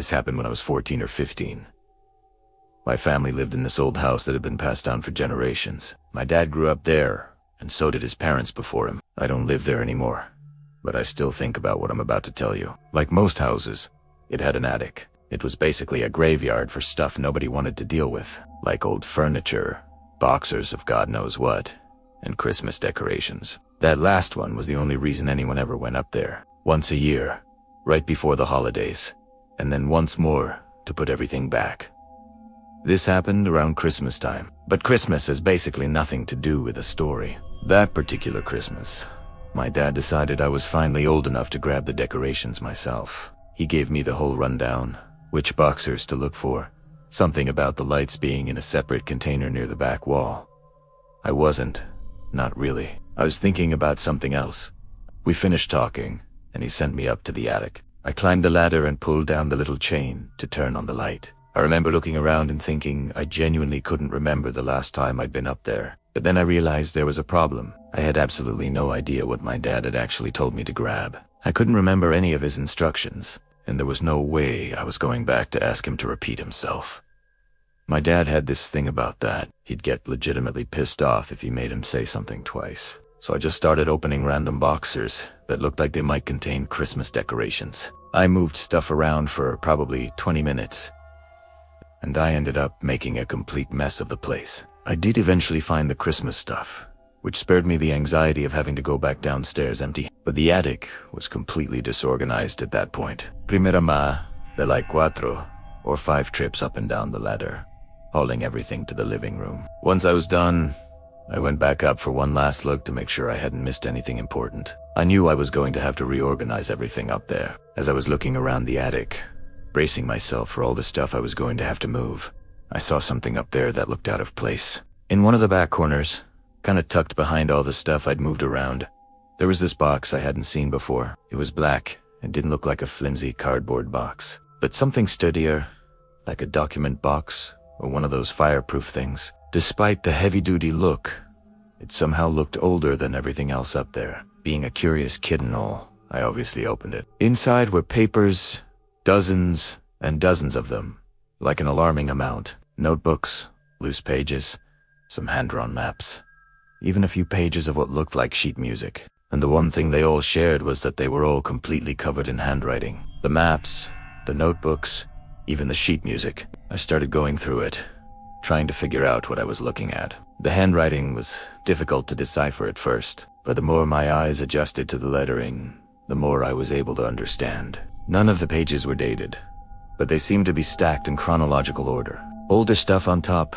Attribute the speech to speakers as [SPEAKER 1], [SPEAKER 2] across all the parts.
[SPEAKER 1] This happened when I was 14 or 15. My family lived in this old house that had been passed down for generations. My dad grew up there, and so did his parents before him. I don't live there anymore, but I still think about what I'm about to tell you. Like most houses, it had an attic. It was basically a graveyard for stuff nobody wanted to deal with, like old furniture, boxers of God knows what, and Christmas decorations. That last one was the only reason anyone ever went up there. Once a year, right before the holidays, and then once more to put everything back. This happened around Christmas time, but Christmas has basically nothing to do with the story. That particular Christmas, my dad decided I was finally old enough to grab the decorations myself. He gave me the whole rundown, which boxers to look for, something about the lights being in a separate container near the back wall. I wasn't, not really. I was thinking about something else. We finished talking, and he sent me up to the attic. I climbed the ladder and pulled down the little chain to turn on the light. I remember looking around and thinking I genuinely couldn't remember the last time I'd been up there. But then I realized there was a problem. I had absolutely no idea what my dad had actually told me to grab. I couldn't remember any of his instructions, and there was no way I was going back to ask him to repeat himself. My dad had this thing about that. He'd get legitimately pissed off if he made him say something twice. So I just started opening random boxers that looked like they might contain Christmas decorations. I moved stuff around for probably 20 minutes, and I ended up making a complete mess of the place. I did eventually find the Christmas stuff, which spared me the anxiety of having to go back downstairs empty. But the attic was completely disorganized at that point. Primera ma de like 4 or 5 trips up and down the ladder, hauling everything to the living room. Once I was done, I went back up for one last look to make sure I hadn't missed anything important. I knew I was going to have to reorganize everything up there. As I was looking around the attic, bracing myself for all the stuff I was going to have to move, I saw something up there that looked out of place. In one of the back corners, kinda tucked behind all the stuff I'd moved around, there was this box I hadn't seen before. It was black and didn't look like a flimsy cardboard box, but something sturdier, like a document box or one of those fireproof things. Despite the heavy-duty look, it somehow looked older than everything else up there. Being a curious kid and all, I obviously opened it. Inside were papers, dozens and dozens of them, like an alarming amount. Notebooks, loose pages, some hand-drawn maps, even a few pages of what looked like sheet music. And the one thing they all shared was that they were all completely covered in handwriting. The maps, the notebooks, even the sheet music. I started going through it, trying to figure out what I was looking at. The handwriting was difficult to decipher at first, but the more my eyes adjusted to the lettering, the more I was able to understand. None of the pages were dated, but they seemed to be stacked in chronological order. Older stuff on top,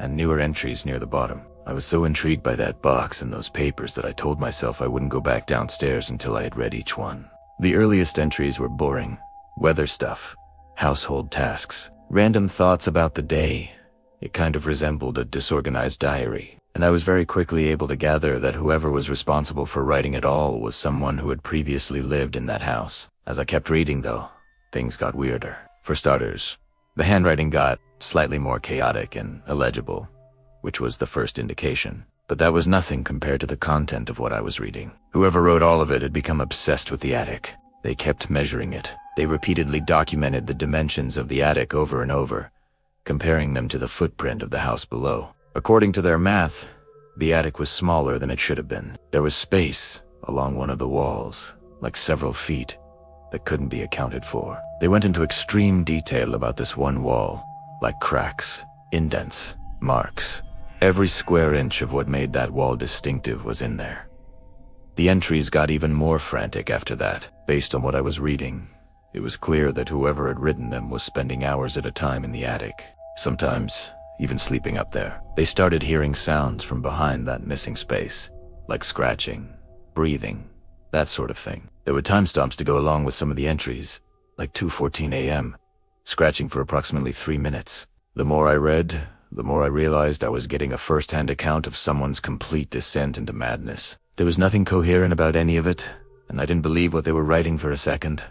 [SPEAKER 1] and newer entries near the bottom. I was so intrigued by that box and those papers that I told myself I wouldn't go back downstairs until I had read each one. The earliest entries were boring. Weather stuff, household tasks, random thoughts about the day. It kind of resembled a disorganized diary, and I was very quickly able to gather that whoever was responsible for writing it all was someone who had previously lived in that house. As I kept reading, though, things got weirder. For starters, the handwriting got slightly more chaotic and illegible, which was the first indication. But that was nothing compared to the content of what I was reading. Whoever wrote all of it had become obsessed with the attic. They kept measuring it. They repeatedly documented the dimensions of the attic over and over, comparing them to the footprint of the house below. According to their math, the attic was smaller than it should have been. There was space along one of the walls, like several feet, that couldn't be accounted for. They went into extreme detail about this one wall, like cracks, indents, marks. Every square inch of what made that wall distinctive was in there. The entries got even more frantic after that. Based on what I was reading, it was clear that whoever had written them was spending hours at a time in the attic, sometimes even sleeping up there. They started hearing sounds from behind that missing space, like scratching, breathing, that sort of thing. There were timestamps to go along with some of the entries, like 2:14 a.m., scratching for approximately 3 minutes. The more I read, the more I realized I was getting a first-hand account of someone's complete descent into madness. There was nothing coherent about any of it, and I didn't believe what they were writing for a second.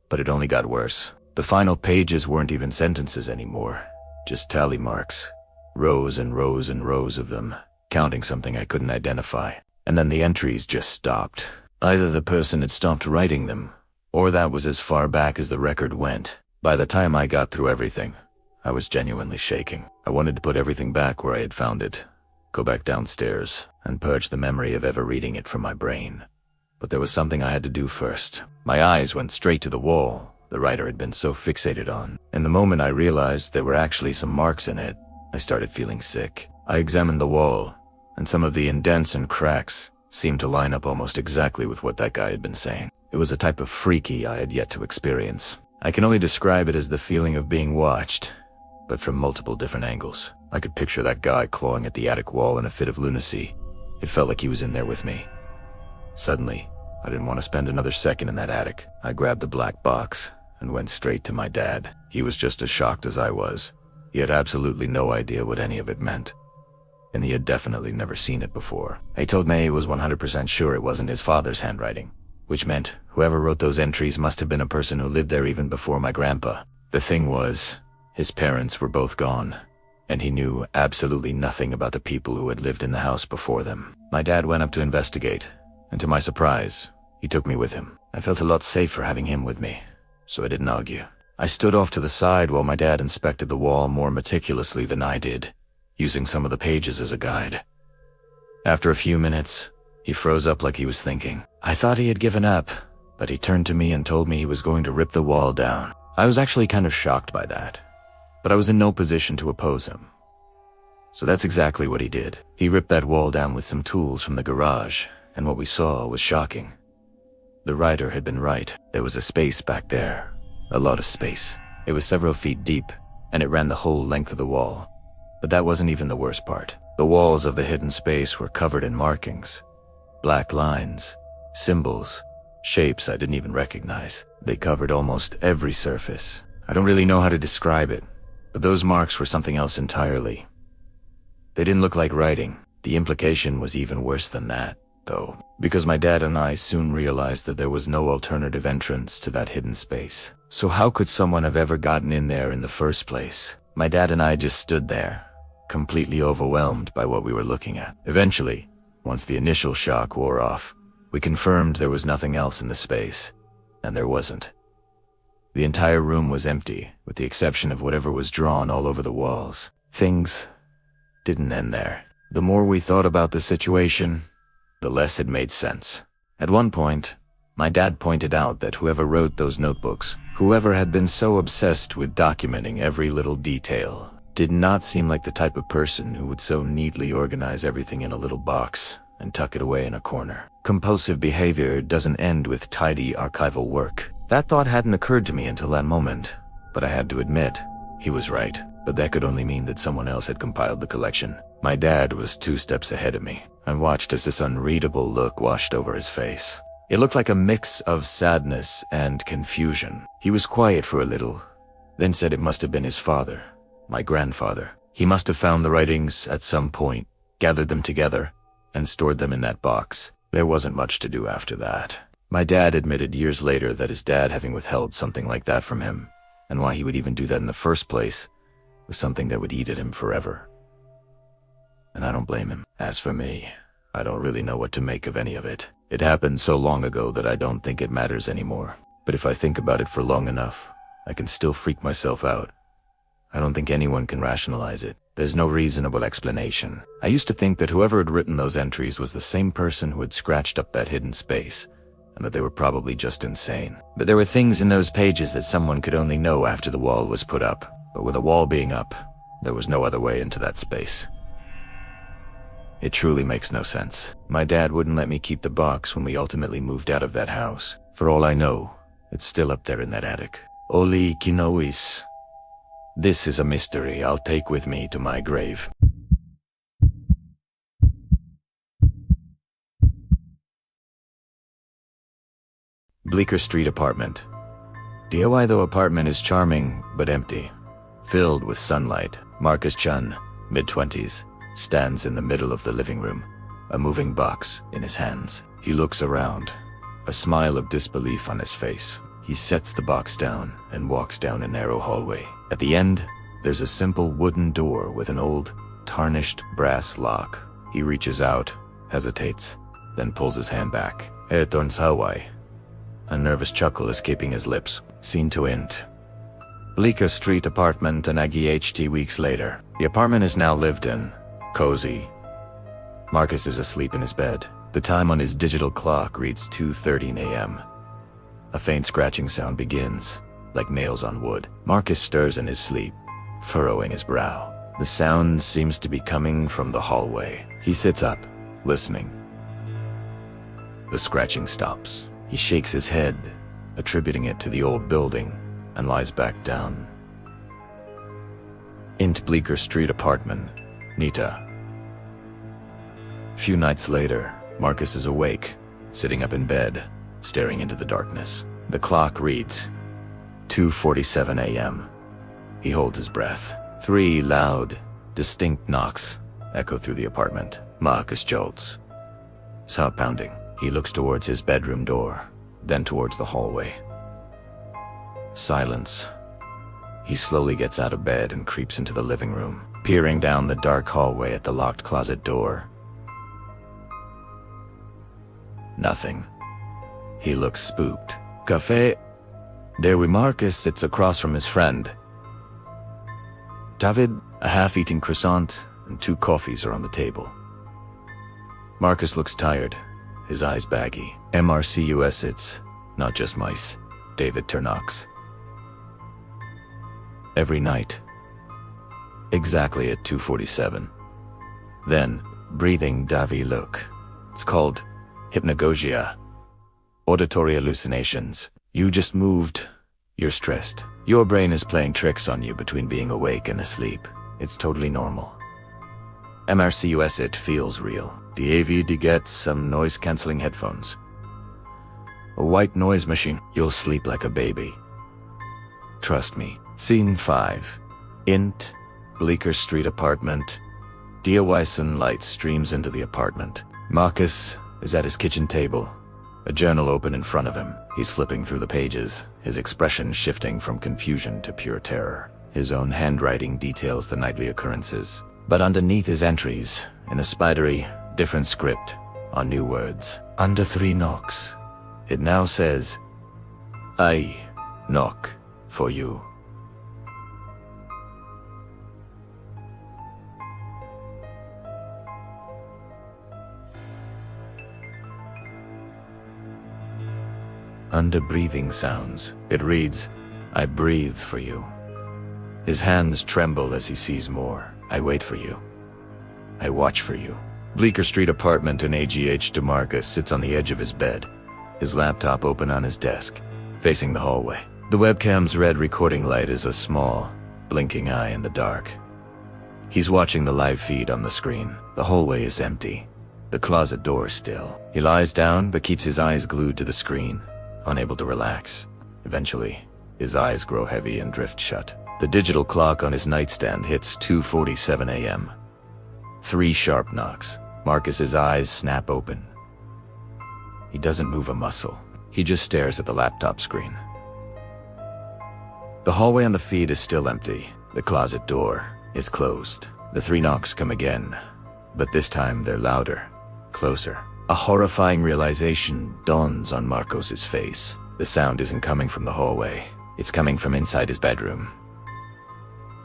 [SPEAKER 1] But it only got worse. The final pages weren't even sentences anymore, just tally marks. Rows and rows and rows of them, counting something I couldn't identify. And then the entries just stopped. Either the person had stopped writing them, Or that was as far back as the record went. By the time I got through everything, I was genuinely shaking. I wanted to put everything back where I had found it, go back downstairs, and purge the memory of ever reading it from my brain. But there was something I had to do first. My eyes went straight to the wall the writer had been so fixated on, and the moment I realized there were actually some marks in it, I started feeling sick. I examined the wall, and some of the indents and cracks seemed to line up almost exactly with what that guy had been saying. It was a type of freaky I had yet to experience. I can only describe it as the feeling of being watched, but from multiple different angles. I could picture that guy clawing at the attic wall in a fit of lunacy. It felt like he was in there with me. Suddenly, I didn't want to spend another second in that attic. I grabbed the black box and went straight to my dad. He was just as shocked as I was. He had absolutely no idea what any of it meant, and he had definitely never seen it before. I told May he was 100% sure it wasn't his father's handwriting, which meant whoever wrote those entries must have been a person who lived there even before my grandpa. The thing was, his parents were both gone, and he knew absolutely nothing about the people who had lived in the house before them. My dad went up to investigate, and to my surprise, he took me with him. I felt a lot safer having him with me, so I didn't argue. I stood off to the side while my dad inspected the wall more meticulously than I did, using some of the pages as a guide. After a few minutes, he froze up like he was thinking. I thought he had given up, but he turned to me and told me he was going to rip the wall down. I was actually kind of shocked by that, but I was in no position to oppose him. So that's exactly what he did. He ripped that wall down with some tools from the garage, and what we saw was shocking. The writer had been right. There was a space back there. A lot of space. It was several feet deep, and it ran the whole length of the wall. But that wasn't even the worst part. The walls of the hidden space were covered in markings. Black lines, symbols, shapes I didn't even recognize. They covered almost every surface. I don't really know how to describe it, but those marks were something else entirely. They didn't look like writing. The implication was even worse than that, though, because my dad and I soon realized that there was no alternative entrance to that hidden space. So how could someone have ever gotten in there in the first place? My dad and I just stood there, completely overwhelmed by what we were looking at. Eventually, once the initial shock wore off, we confirmed there was nothing else in the space, and there wasn't. The entire room was empty, with the exception of whatever was drawn all over the walls. Things didn't end there. The more we thought about the situation, the less it made sense. At one point, my dad pointed out that whoever wrote those notebooks, whoever had been so obsessed with documenting every little detail, did not seem like the type of person who would so neatly organize everything in a little box and tuck it away in a corner. Compulsive behavior doesn't end with tidy archival work. That thought hadn't occurred to me until that moment, but I had to admit, he was right. But that could only mean that someone else had compiled the collection. My dad was 2 steps ahead of me. I watched as this unreadable look washed over his face. It looked like a mix of sadness and confusion. He was quiet for a little, then said it must have been his father, my grandfather. He must have found the writings at some point, gathered them together, and stored them in that box. There wasn't much to do after that. My dad admitted years later that his dad having withheld something like that from him, and why he would even do that in the first place, was something that would eat at him forever. And I don't blame him. As for me, I don't really know what to make of any of it. It happened so long ago that I don't think it matters anymore. But if I think about it for long enough, I can still freak myself out. I don't think anyone can rationalize it. There's no reasonable explanation. I used to think that whoever had written those entries was the same person who had scratched up that hidden space, and that they were probably just insane. But there were things in those pages that someone could only know after the wall was put up. But with the wall being up, there was no other way into that space. It truly makes no sense. My dad wouldn't let me keep the box when we ultimately moved out of that house. For all I know, it's still up there in that attic. Oli Kinois. This is a mystery I'll take with me to my grave. Bleecker Street apartment. DIY though apartment is charming, but empty. Filled with sunlight. Marcus Chun, mid-20s, stands in the middle of the living room, a moving box in his hands. He looks around, a smile of disbelief on his face. He sets the box down and walks down a narrow hallway. At the end, there's a simple wooden door with an old, tarnished brass lock. He reaches out, hesitates, then pulls his hand back. Shadowy. a nervous chuckle escaping his lips. Scene to end. Bleecker Street apartment, an AGHT weeks later. The apartment is now lived in. Cozy. Marcus is asleep in his bed. The time on his digital clock reads 2:13 a.m. A faint scratching sound begins, like nails on wood. Marcus stirs in his sleep, furrowing his brow. The sound seems to be coming from the hallway. He sits up, listening. The scratching stops. He shakes his head, attributing it to the old building, and lies back down. Int Bleecker Street apartment, Nita. A few nights later, Marcus is awake, sitting up in bed, staring into the darkness. The clock reads 2:47 a.m. He holds his breath. 3 loud, distinct knocks echo through the apartment. Marcus jolts. His heart pounding. He looks towards his bedroom door, then towards the hallway. Silence. He slowly gets out of bed and creeps into the living room, peering down the dark hallway at the locked closet door. Nothing. He looks spooked. Café. There we Marcus sits across from his friend. David, a half-eaten croissant, and 2 coffees are on the table. Marcus looks tired, his eyes baggy. MRCUS sits, not just mice. David Turnox. Every night. Exactly at 2:47. Then, breathing Davi look. It's called hypnagogia. Auditory hallucinations. You just moved. You're stressed. Your brain is playing tricks on you between being awake and asleep. It's totally normal. MRCUS, it feels real. DAV to get some noise-canceling headphones. A white noise machine. You'll sleep like a baby. Trust me. Scene 5. Int Bleecker Street apartment. DIY sunlight streams into the apartment. Marcus is at his kitchen table, a journal open in front of him. He's flipping through the pages, his expression shifting from confusion to pure terror. His own handwriting details the nightly occurrences. But underneath his entries, in a spidery, different script, are new words. Under 3 knocks. It now says, I knock for you. Under breathing sounds, it reads, I breathe for you. His hands tremble as he sees more. I wait for you. I watch for you. Bleecker Street apartment in AGH. DeMarcus sits on the edge of his bed, his laptop open on his desk, facing the hallway. The webcam's red recording light is a small, blinking eye in the dark. He's watching the live feed on the screen. The hallway is empty. The closet door still. He lies down but keeps his eyes glued to the screen, unable to relax. Eventually, his eyes grow heavy and drift shut. The digital clock on his nightstand hits 2:47 a.m. 3 sharp knocks. Marcus's eyes snap open. He doesn't move a muscle. He just stares at the laptop screen. The hallway on the feed is still empty. The closet door is closed. The 3 knocks come again, but this time they're louder, closer. A horrifying realization dawns on Marcos's face. The sound isn't coming from the hallway. It's coming from inside his bedroom.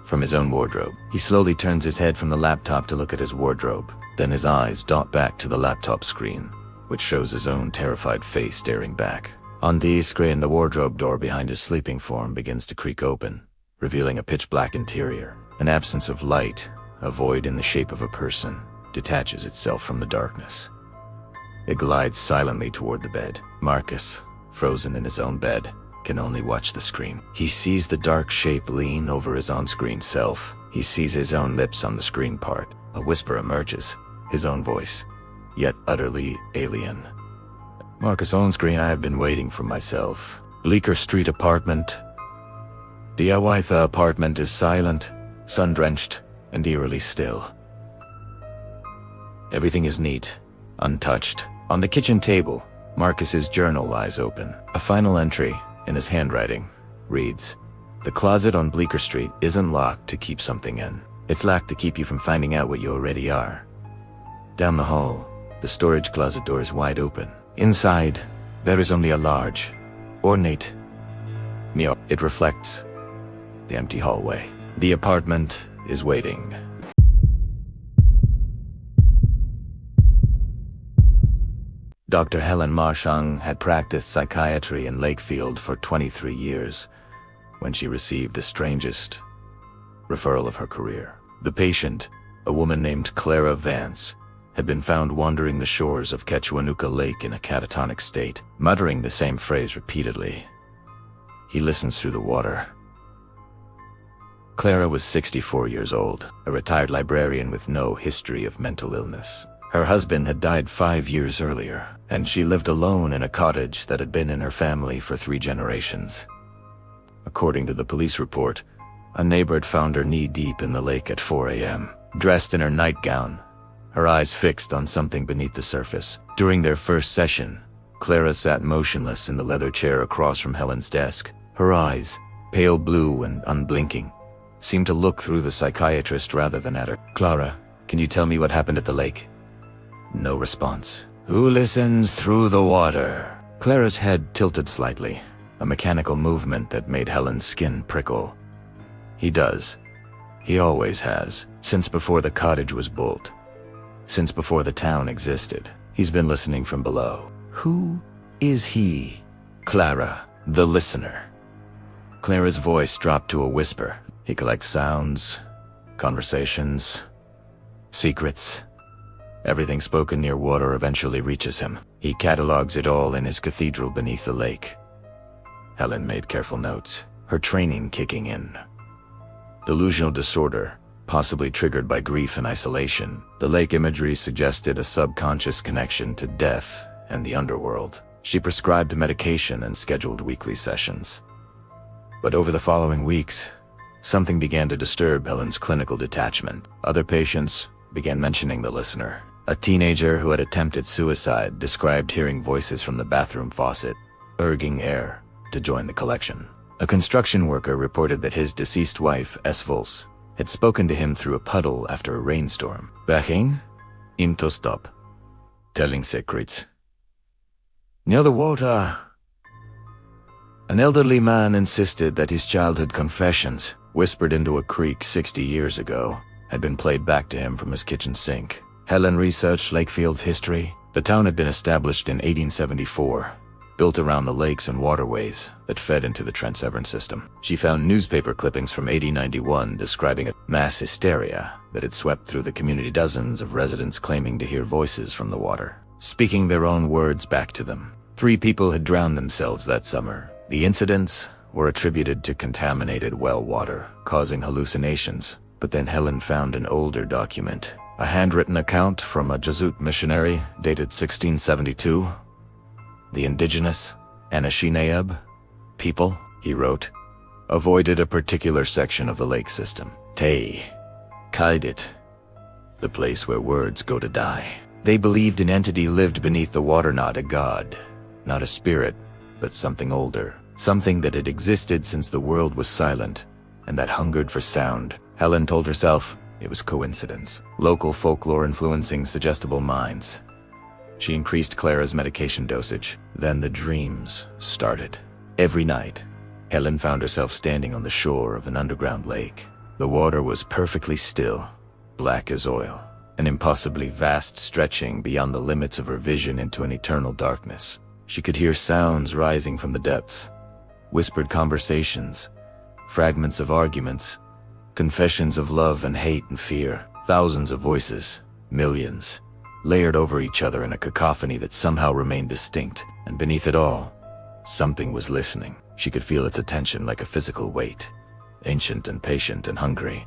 [SPEAKER 1] From his own wardrobe. He slowly turns his head from the laptop to look at his wardrobe. Then his eyes dot back to the laptop screen, which shows his own terrified face staring back. On the screen, the wardrobe door behind his sleeping form begins to creak open, revealing a pitch-black interior. An absence of light, a void in the shape of a person, detaches itself from the darkness. It glides silently toward the bed. Marcus, frozen in his own bed, can only watch the screen. He sees the dark shape lean over his on-screen self. He sees his own lips on the screen part. A whisper emerges, his own voice, yet utterly alien. Marcus on screen, I have been waiting for myself. Bleecker Street apartment. DIY. The apartment is silent, sun-drenched, and eerily still. Everything is neat, untouched. On the kitchen table, Marcus's journal lies open. A final entry, in his handwriting, reads, The closet on Bleecker Street isn't locked to keep something in. It's locked to keep you from finding out what you already are. Down the hall, the storage closet door is wide open. Inside, there is only a large, ornate. It reflects the empty hallway. The apartment is waiting. Dr. Helen Marchang had practiced psychiatry in Lakefield for 23 years when she received the strangest referral of her career. The patient, a woman named Clara Vance, had been found wandering the shores of Quechuanuca Lake in a catatonic state, muttering the same phrase repeatedly. He listens through the water. Clara was 64 years old, a retired librarian with no history of mental illness. Her husband had died 5 years earlier, and she lived alone in a cottage that had been in her family for 3 generations. According to the police report, a neighbor had found her knee-deep in the lake at 4 a.m., dressed in her nightgown, her eyes fixed on something beneath the surface. During their first session, Clara sat motionless in the leather chair across from Helen's desk. Her eyes, pale blue and unblinking, seemed to look through the psychiatrist rather than at her. "Clara, can you tell me what happened at the lake?" No response. "Who listens through the water?" Clara's head tilted slightly, a mechanical movement that made Helen's skin prickle. "He does. He always has, since before the cottage was built. Since before the town existed. He's been listening from below." "Who is he?" "Clara, the listener." Clara's voice dropped to a whisper. "He collects sounds, conversations, secrets. Everything spoken near water eventually reaches him. He catalogs it all in his cathedral beneath the lake." Helen made careful notes, her training kicking in. Delusional disorder, possibly triggered by grief and isolation. The lake imagery suggested a subconscious connection to death and the underworld. She prescribed medication and scheduled weekly sessions. But over the following weeks, something began to disturb Helen's clinical detachment. Other patients began mentioning the listener. A teenager who had attempted suicide described hearing voices from the bathroom faucet, urging air to join the collection. A construction worker reported that his deceased wife, Esvols, had spoken to him through a puddle after a rainstorm. "Backing him to stop, telling secrets. Near the water." An elderly man insisted that his childhood confessions, whispered into a creek 60 years ago, had been played back to him from his kitchen sink. Helen researched Lakefield's history. The town had been established in 1874, built around the lakes and waterways that fed into the Trent Severn system. She found newspaper clippings from 1891 describing a mass hysteria that had swept through the community, dozens of residents claiming to hear voices from the water, speaking their own words back to them. 3 people had drowned themselves that summer. The incidents were attributed to contaminated well water, causing hallucinations. But then Helen found an older document, a handwritten account from a Jesuit missionary dated 1672. "The indigenous Anishinaabe people," he wrote, "avoided a particular section of the lake system. Te Kaidit, the place where words go to die. They believed an entity lived beneath the water, not a god, not a spirit, but something older, something that had existed since the world was silent, and that hungered for sound." Helen told herself it was coincidence. Local folklore influencing suggestible minds. She increased Clara's medication dosage. Then the dreams started. Every night, Helen found herself standing on the shore of an underground lake. The water was perfectly still, black as oil, an impossibly vast stretching beyond the limits of her vision into an eternal darkness. She could hear sounds rising from the depths, whispered conversations, fragments of arguments, confessions of love and hate and fear, thousands of voices, millions, layered over each other in a cacophony that somehow remained distinct, and beneath it all, something was listening. She could feel its attention like a physical weight, ancient and patient and hungry.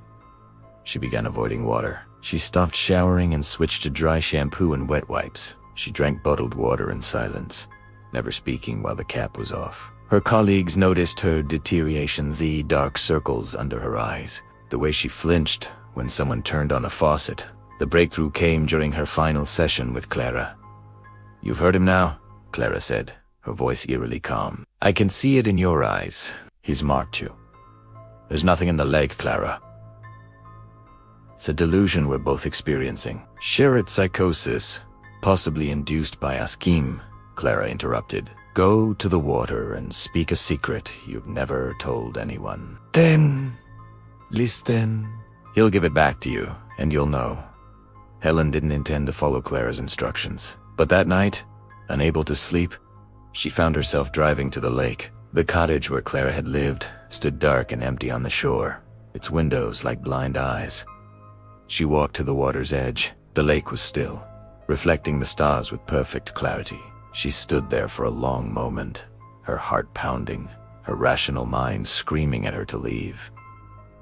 [SPEAKER 1] She began avoiding water. She stopped showering and switched to dry shampoo and wet wipes. She drank bottled water in silence, never speaking while the cap was off. Her colleagues noticed her deterioration, the dark circles under her eyes, the way she flinched when someone turned on a faucet. The breakthrough came during her final session with Clara. "You've heard him now," Clara said, her voice eerily calm. "I can see it in your eyes. He's marked you. There's nothing in the lake, Clara. It's a delusion we're both experiencing. Shared psychosis, possibly induced by a scheme," Clara interrupted. Go to the water and speak a secret you've never told anyone. Then, listen. He'll give it back to you, and you'll know. Helen didn't intend to follow Clara's instructions, but that night, unable to sleep, she found herself driving to the lake. The cottage where Clara had lived stood dark and empty on the shore, its windows like blind eyes. She walked to the water's edge. The lake was still, reflecting the stars with perfect clarity. She stood there for a long moment, her heart pounding, her rational mind screaming at her to leave.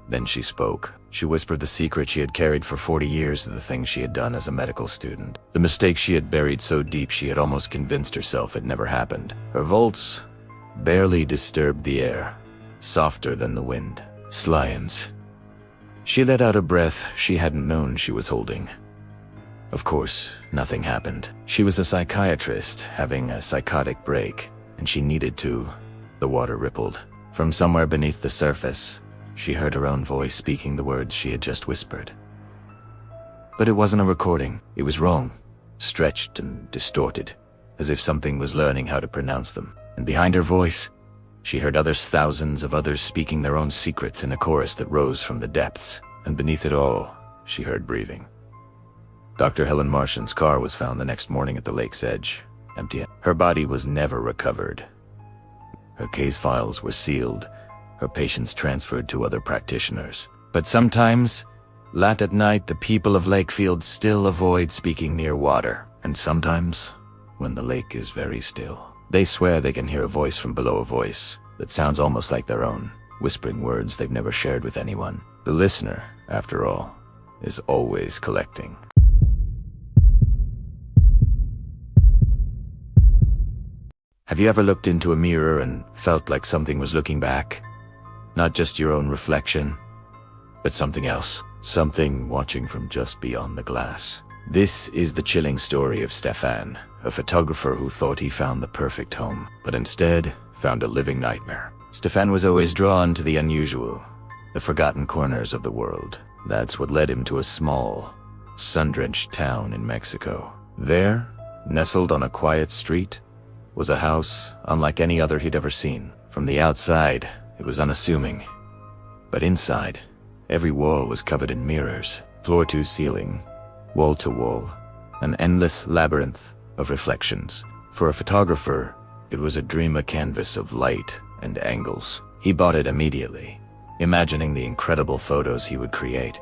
[SPEAKER 1] Then she spoke. She whispered the secret she had carried for 40 years of the things she had done as a medical student. The mistakes she had buried so deep she had almost convinced herself it never happened. Her volts barely disturbed the air, softer than the wind. Slions. She let out a breath she hadn't known she was holding. Of course, nothing happened. She was a psychiatrist having a psychotic break, and she needed to. The water rippled. From somewhere beneath the surface, she heard her own voice speaking the words she had just whispered. But it wasn't a recording. It was wrong, stretched and distorted, as if something was learning how to pronounce them. And behind her voice, she heard thousands of others speaking their own secrets in a chorus that rose from the depths. And beneath it all, she heard breathing. Dr. Helen Martian's car was found the next morning at the lake's edge, empty. Her body was never recovered. Her case files were sealed, her patients transferred to other practitioners. But sometimes, late at night, the people of Lakefield still avoid speaking near water. And sometimes, when the lake is very still, they swear they can hear a voice from below a voice that sounds almost like their own, whispering words they've never shared with anyone. The listener, after all, is always collecting. Have you ever looked into a mirror and felt like something was looking back? Not just your own reflection, but something else. Something watching from just beyond the glass. This is the chilling story of Stefan, a photographer who thought he found the perfect home, but instead found a living nightmare. Stefan was always drawn to the unusual, the forgotten corners of the world. That's what led him to a small, sun-drenched town in Mexico. There, nestled on a quiet street, was a house unlike any other he'd ever seen. From the outside, it was unassuming, but inside, every wall was covered in mirrors, floor to ceiling, wall to wall, an endless labyrinth of reflections. For a photographer, it was a dream, a canvas of light and angles. He bought it immediately, imagining the incredible photos he would create.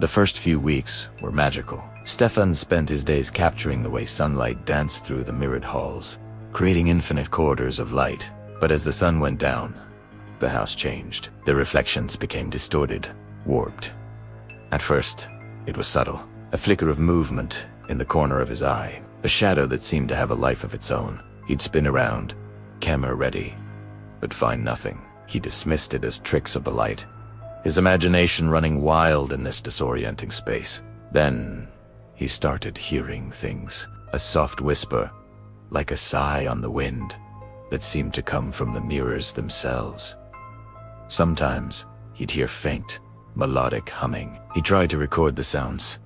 [SPEAKER 1] The first few weeks were magical. Stefan spent his days capturing the way sunlight danced through the mirrored halls, creating infinite corridors of light. But as the sun went down, the house changed. The reflections became distorted, warped. At first, it was subtle, a flicker of movement in the corner of his eye, a shadow that seemed to have a life of its own. He'd spin around, camera ready, but find nothing. He dismissed it as tricks of the light, his imagination running wild in this disorienting space. Then, he started hearing things, a soft whisper, like a sigh on the wind, that seemed to come from the mirrors themselves. Sometimes, he'd hear faint, melodic humming. He tried to record the sounds,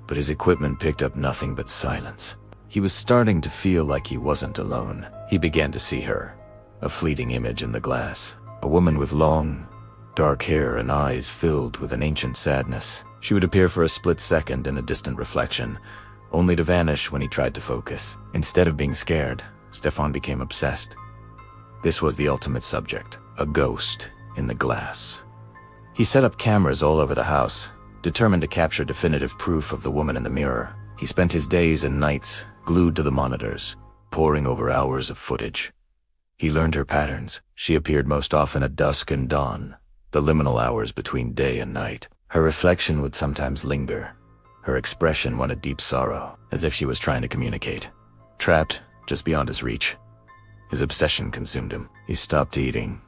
[SPEAKER 1] but his equipment picked up nothing but silence. He was starting to feel like he wasn't alone. He began to see her, a fleeting image in the glass, a woman with long, dark hair and eyes filled with an ancient sadness. She would appear for a split second in a distant reflection, only to vanish when he tried to focus. Instead of being scared, Stefan became obsessed. This was the ultimate subject, a ghost in the glass. He set up cameras all over the house, determined to capture definitive proof of the woman in the mirror. He spent his days and nights glued to the monitors, poring over hours of footage. He learned her patterns. She appeared most often at dusk and dawn, the liminal hours between day and night. Her reflection would sometimes linger, her expression one of deep sorrow, as if she was trying to communicate. Trapped just beyond his reach, his obsession consumed him. He stopped eating,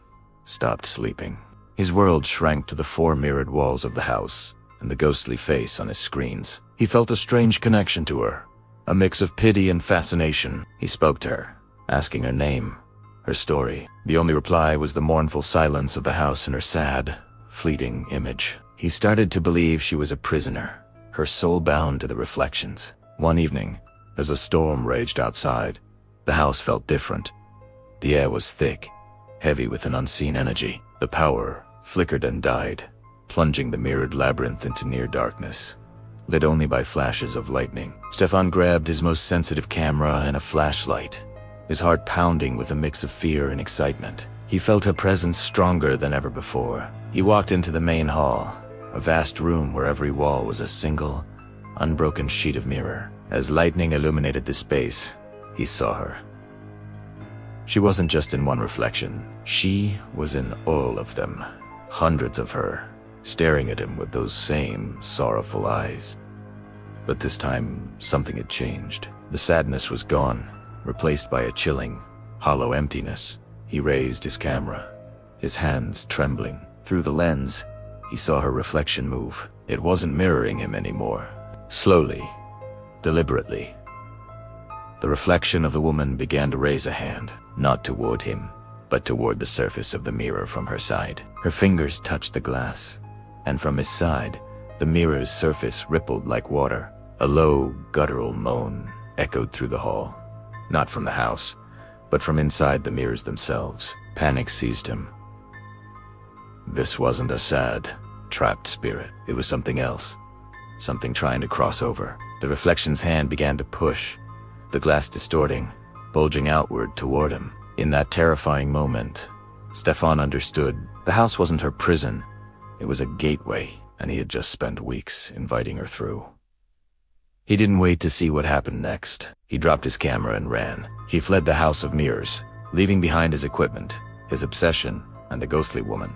[SPEAKER 1] stopped sleeping. His world shrank to the four mirrored walls of the house and the ghostly face on his screens. He felt a strange connection to her, a mix of pity and fascination. He spoke to her, asking her name, her story. The only reply was the mournful silence of the house and her sad, fleeting image. He started to believe she was a prisoner, her soul bound to the reflections. One evening, as a storm raged outside, the house felt different. The air was thick, heavy with an unseen energy. The power flickered and died, plunging the mirrored labyrinth into near darkness, lit only by flashes of lightning. Stefan grabbed his most sensitive camera and a flashlight, his heart pounding with a mix of fear and excitement. He felt her presence stronger than ever before. He walked into the main hall, a vast room where every wall was a single, unbroken sheet of mirror. As lightning illuminated the space, he saw her. She wasn't just in one reflection. She was in all of them. Hundreds of her, staring at him with those same sorrowful eyes. But this time, something had changed. The sadness was gone, replaced by a chilling, hollow emptiness. He raised his camera, his hands trembling. Through the lens, he saw her reflection move. It wasn't mirroring him anymore. Slowly, deliberately, the reflection of the woman began to raise a hand, not toward him, but toward the surface of the mirror from her side. Her fingers touched the glass, and from his side, the mirror's surface rippled like water. A low, guttural moan echoed through the hall, not from the house, but from inside the mirrors themselves. Panic seized him. This wasn't a sad, trapped spirit. It was something else, something trying to cross over. The reflection's hand began to push, the glass distorting, bulging outward toward him. In that terrifying moment, Stefan understood. The house wasn't her prison. It was a gateway, and he had just spent weeks inviting her through. He didn't wait to see what happened next. He dropped his camera and ran. He fled the house of mirrors, leaving behind his equipment, his obsession, and the ghostly woman.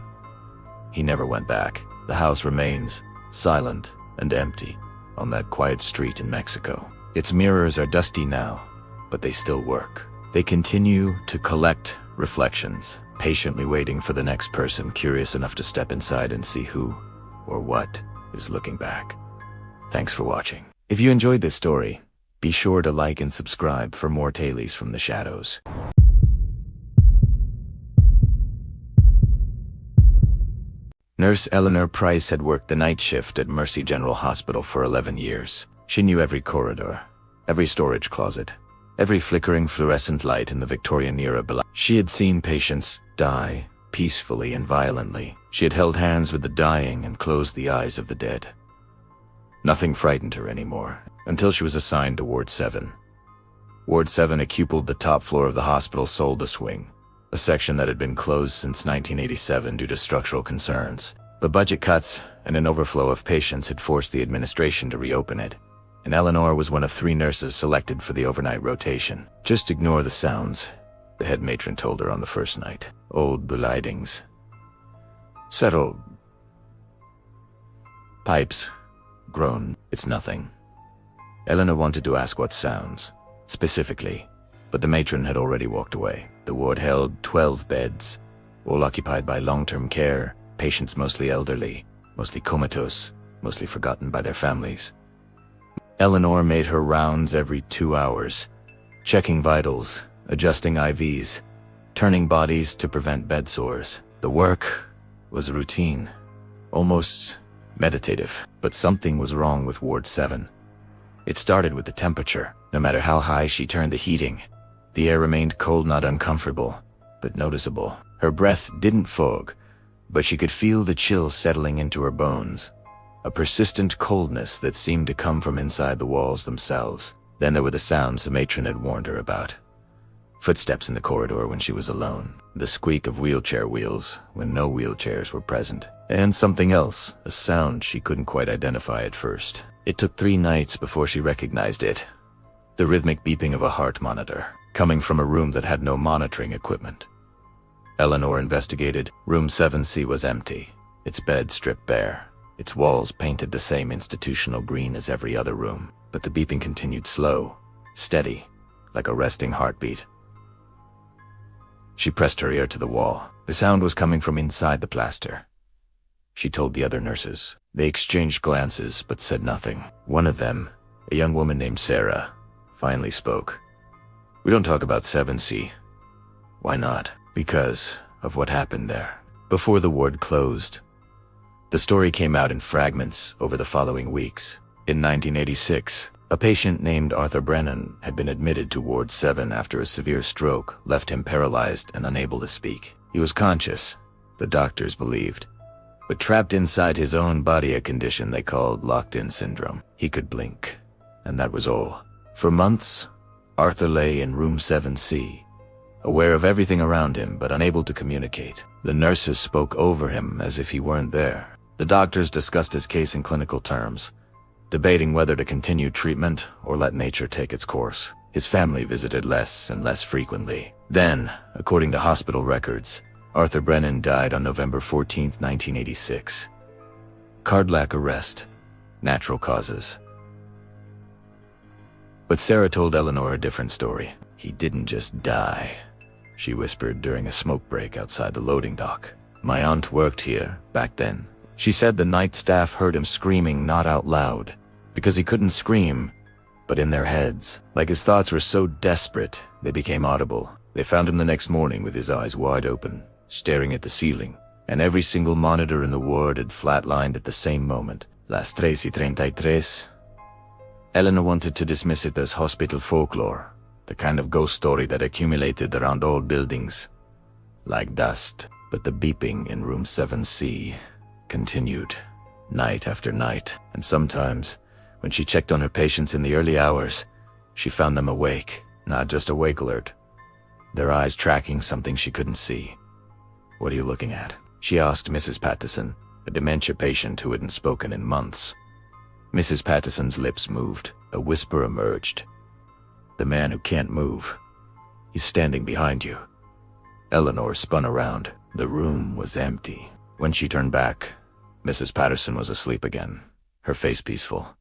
[SPEAKER 1] He never went back. The house remains, silent and empty, on that quiet street in Mexico. Its mirrors are dusty now, but they still work. They continue to collect reflections, patiently waiting for the next person curious enough to step inside and see who or what is looking back. Thanks for watching. If you enjoyed this story, be sure to like and subscribe for more tales from the shadows. Nurse Eleanor Price had worked the night shift at Mercy General Hospital for 11 years. She knew every corridor, every storage closet, every flickering fluorescent light in the Victorian era below. She had seen patients die peacefully and violently. She had held hands with the dying and closed the eyes of the dead. Nothing frightened her anymore, until she was assigned to Ward 7. Ward 7 occupied the top floor of the hospital's Soldiers wing, a section that had been closed since 1987 due to structural concerns. But budget cuts and an overflow of patients had forced the administration to reopen it, and Eleanor was one of 3 nurses selected for the overnight rotation. Just ignore the sounds, the head matron told her on the first night. Old belightings. Settle. Pipes. Groan. It's nothing. Eleanor wanted to ask what sounds, specifically, but the matron had already walked away. The ward held 12 beds, all occupied by long-term care, patients mostly elderly, mostly comatose, mostly forgotten by their families. Eleanor made her rounds every 2 hours, checking vitals, adjusting IVs, turning bodies to prevent bed sores. The work was routine, almost meditative, but something was wrong with Ward 7. It started with the temperature. No matter how high she turned the heating, the air remained cold, not uncomfortable, but noticeable. Her breath didn't fog, but she could feel the chill settling into her bones, a persistent coldness that seemed to come from inside the walls themselves. Then there were the sounds the matron had warned her about. Footsteps in the corridor when she was alone, the squeak of wheelchair wheels when no wheelchairs were present, and something else, a sound she couldn't quite identify at first. It took 3 nights before she recognized it. The rhythmic beeping of a heart monitor, coming from a room that had no monitoring equipment. Eleanor investigated. Room 7C was empty, its bed stripped bare, its walls painted the same institutional green as every other room. But the beeping continued slow, steady, like a resting heartbeat. She pressed her ear to the wall. The sound was coming from inside the plaster. She told the other nurses. They exchanged glances, but said nothing. One of them, a young woman named Sarah, finally spoke. "We don't talk about 7C. Why not?" "Because of what happened there." Before the ward closed, the story came out in fragments over the following weeks. In 1986, A patient named Arthur Brennan had been admitted to Ward 7 after a severe stroke left him paralyzed and unable to speak. He was conscious, the doctors believed, but trapped inside his own body, a condition they called locked-in syndrome. He could blink, and that was all. For months, Arthur lay in room 7C, aware of everything around him but unable to communicate. The nurses spoke over him as if he weren't there. The doctors discussed his case in clinical terms, debating whether to continue treatment or let nature take its course. His family visited less and less frequently. Then, according to hospital records, Arthur Brennan died on November 14, 1986. Cardiac arrest, natural causes. But Sarah told Eleanor a different story. He didn't just die, she whispered during a smoke break outside the loading dock. My aunt worked here back then. She said the night staff heard him screaming, not out loud, because he couldn't scream, but in their heads. Like his thoughts were so desperate, they became audible. They found him the next morning with his eyes wide open, staring at the ceiling, and every single monitor in the ward had flatlined at the same moment. Las 3:33. Eleanor wanted to dismiss it as hospital folklore, the kind of ghost story that accumulated around old buildings, like dust. But the beeping in room 7C continued, night after night, and sometimes, when she checked on her patients in the early hours, she found them awake, not just a wake alert, their eyes tracking something she couldn't see. What are you looking at? She asked Mrs. Pattison, a dementia patient who hadn't spoken in months. Mrs. Pattison's lips moved. A whisper emerged. The man who can't move. He's standing behind you. Eleanor spun around. The room was empty. When she turned back, Mrs. Pattison was asleep again, her face peaceful.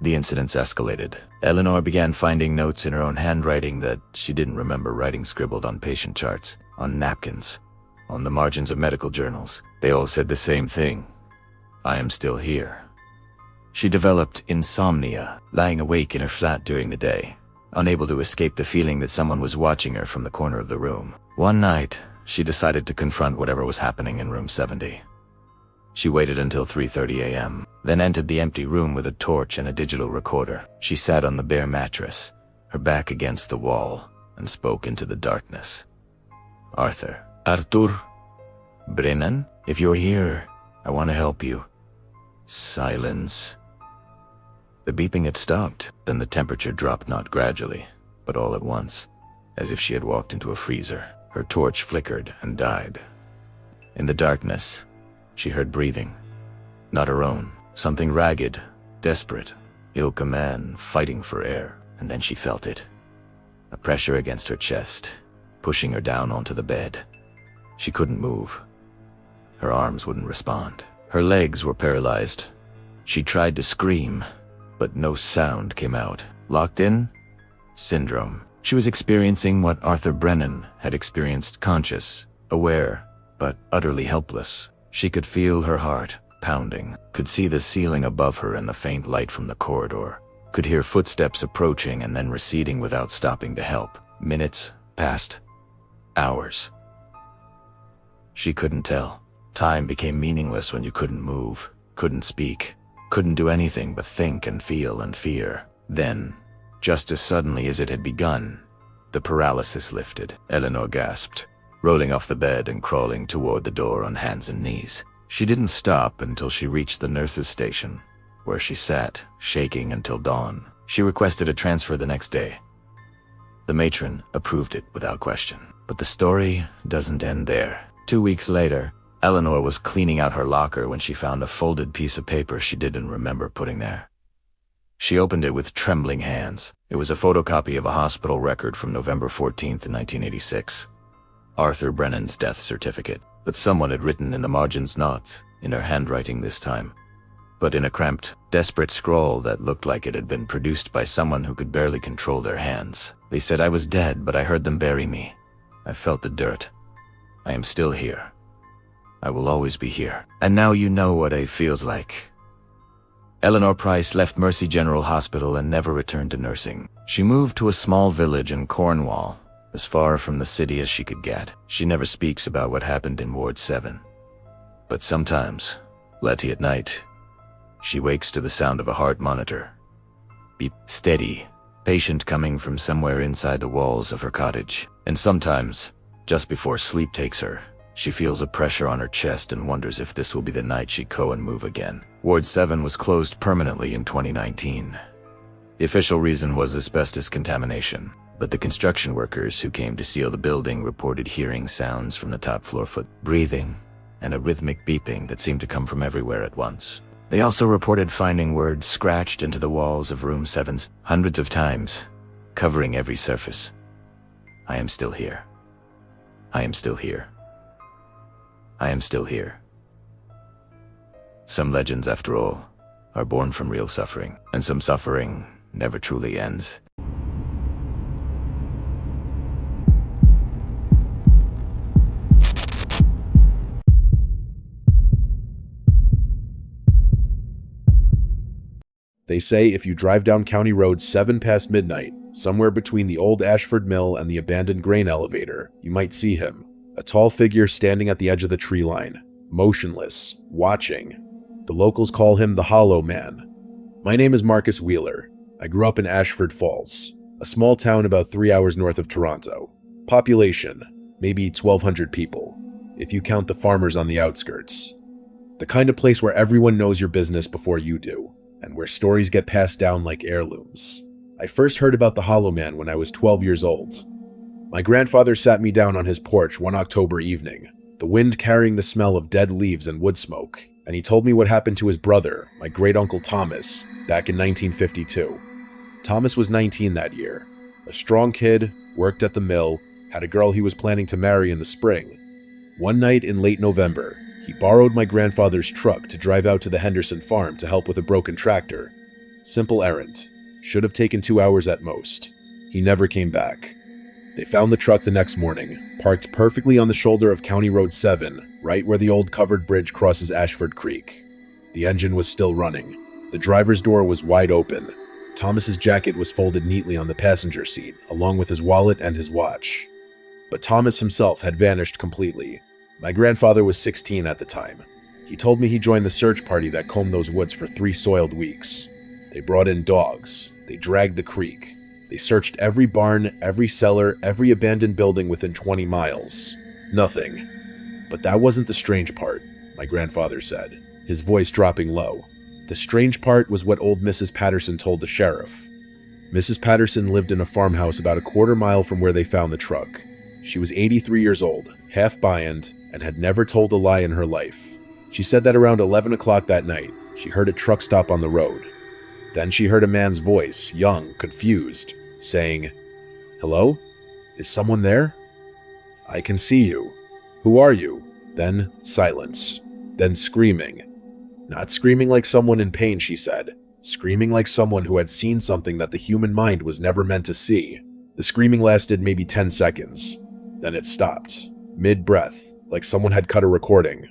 [SPEAKER 1] The incidents escalated. Eleanor began finding notes in her own handwriting that she didn't remember writing, scribbled on patient charts, on napkins, on the margins of medical journals. They all said the same thing. I am still here. She developed insomnia, lying awake in her flat during the day, unable to escape the feeling that someone was watching her from the corner of the room. One night, she decided to confront whatever was happening in room 70. She waited until 3:30 a.m., then entered the empty room with a torch and a digital recorder. She sat on the bare mattress, her back against the wall, and spoke into the darkness. Arthur Brennan, if you're here, I want to help you. Silence. The beeping had stopped. Then the temperature dropped, not gradually, but all at once, as if she had walked into a freezer. Her torch flickered and died. In the darkness, she heard breathing. Not her own. Something ragged, desperate, ilk a man fighting for air. And then she felt it. A pressure against her chest, pushing her down onto the bed. She couldn't move. Her arms wouldn't respond. Her legs were paralyzed. She tried to scream, but no sound came out. Locked in? Syndrome. She was experiencing what Arthur Brennan had experienced, conscious, aware, but utterly helpless. She could feel her heart pounding, could see the ceiling above her and the faint light from the corridor, could hear footsteps approaching and then receding without stopping to help. Minutes passed. Hours. She couldn't tell. Time became meaningless when you couldn't move, couldn't speak, couldn't do anything but think and feel and fear. Then, just as suddenly as it had begun, the paralysis lifted. Eleanor gasped, rolling off the bed and crawling toward the door on hands and knees. She didn't stop until she reached the nurse's station, where she sat, shaking until dawn. She requested a transfer the next day. The matron approved it without question. But the story doesn't end there. 2 weeks later, Eleanor was cleaning out her locker when she found a folded piece of paper she didn't remember putting there. She opened it with trembling hands. It was a photocopy of a hospital record from November 14th, 1986. Arthur Brennan's death certificate. But someone had written in the margins, not in her handwriting this time, but in a cramped, desperate scrawl that looked like it had been produced by someone who could barely control their hands. They said I was dead, but I heard them bury me. I felt the dirt. I am still here. I will always be here. And now you know what it feels like. Eleanor Price left Mercy General Hospital and never returned to nursing. She moved to a small village in Cornwall, as far from the city as she could get. She never speaks about what happened in Ward 7. But sometimes, late at night, she wakes to the sound of a heart monitor, beep, steady, patient, coming from somewhere inside the walls of her cottage. And sometimes, just before sleep takes her, she feels a pressure on her chest and wonders if this will be the night she go and move again. Ward 7 was closed permanently in 2019. The official reason was asbestos contamination, but the construction workers who came to seal the building reported hearing sounds from the top floor, foot breathing, and a rhythmic beeping that seemed to come from everywhere at once. They also reported finding words scratched into the walls of room 7 hundreds of times, covering every surface. I am still here. I am still here. I am still here. Some legends, after all, are born from real suffering, and some suffering never truly ends.
[SPEAKER 2] They say if you drive down County Road 7 past midnight, somewhere between the old Ashford Mill and the abandoned grain elevator, you might see him. A tall figure standing at the edge of the tree line, motionless, watching. The locals call him the Hollow Man. My name is Marcus Wheeler. I grew up in Ashford Falls, a small town about 3 hours north of Toronto. Population, maybe 1,200 people, if you count the farmers on the outskirts. The kind of place where everyone knows your business before you do, and where stories get passed down like heirlooms. I first heard about the Hollow Man when I was 12 years old. My grandfather sat me down on his porch one October evening, the wind carrying the smell of dead leaves and wood smoke, and he told me what happened to his brother, my great-uncle Thomas, back in 1952. Thomas was 19 that year. A strong kid, worked at the mill, had a girl he was planning to marry in the spring. One night in late November, he borrowed my grandfather's truck to drive out to the Henderson farm to help with a broken tractor. Simple errand. Should have taken 2 hours at most. He never came back. They found the truck the next morning, parked perfectly on the shoulder of County Road 7, right where the old covered bridge crosses Ashford Creek. The engine was still running. The driver's door was wide open. Thomas's jacket was folded neatly on the passenger seat, along with his wallet and his watch. But Thomas himself had vanished completely. My grandfather was 16 at the time. He told me he joined the search party that combed those woods for 3 soiled weeks. They brought in dogs. They dragged the creek. They searched every barn, every cellar, every abandoned building within 20 miles. Nothing. But that wasn't the strange part, my grandfather said, his voice dropping low. The strange part was what old Mrs. Patterson told the sheriff. Mrs. Patterson lived in a farmhouse about a quarter mile from where they found the truck. She was 83 years old, half Bayand, and had never told a lie in her life. She said that around 11 o'clock that night, she heard a truck stop on the road. Then she heard a man's voice, young, confused, saying, "Hello? Is someone there? I can see you. Who are you?" Then silence. Then screaming. Not screaming like someone in pain, she said. Screaming like someone who had seen something that the human mind was never meant to see. The screaming lasted maybe 10 seconds. Then it stopped, mid-breath, like someone had cut a recording.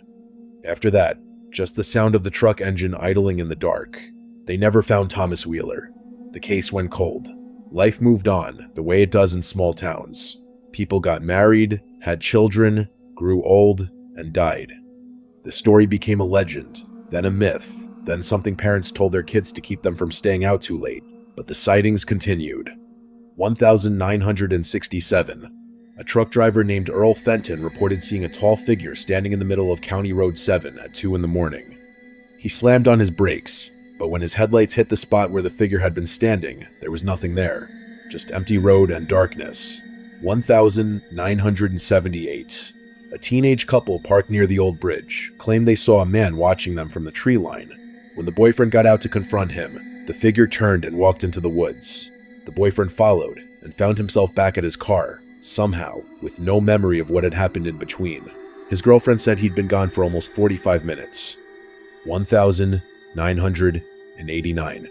[SPEAKER 2] After that, just the sound of the truck engine idling in the dark. They never found Thomas Wheeler. The case went cold. Life moved on, the way it does in small towns. People got married, had children, grew old, and died. The story became a legend, then a myth, then something parents told their kids to keep them from staying out too late. But the sightings continued. 1967. A truck driver named Earl Fenton reported seeing a tall figure standing in the middle of County Road 7 at 2 in the morning. He slammed on his brakes, but when his headlights hit the spot where the figure had been standing, there was nothing there. Just empty road and darkness. 1978. A teenage couple parked near the old bridge claimed they saw a man watching them from the tree line. When the boyfriend got out to confront him, the figure turned and walked into the woods. The boyfriend followed and found himself back at his car, somehow, with no memory of what had happened in between. His girlfriend said he'd been gone for almost 45 minutes. 1989.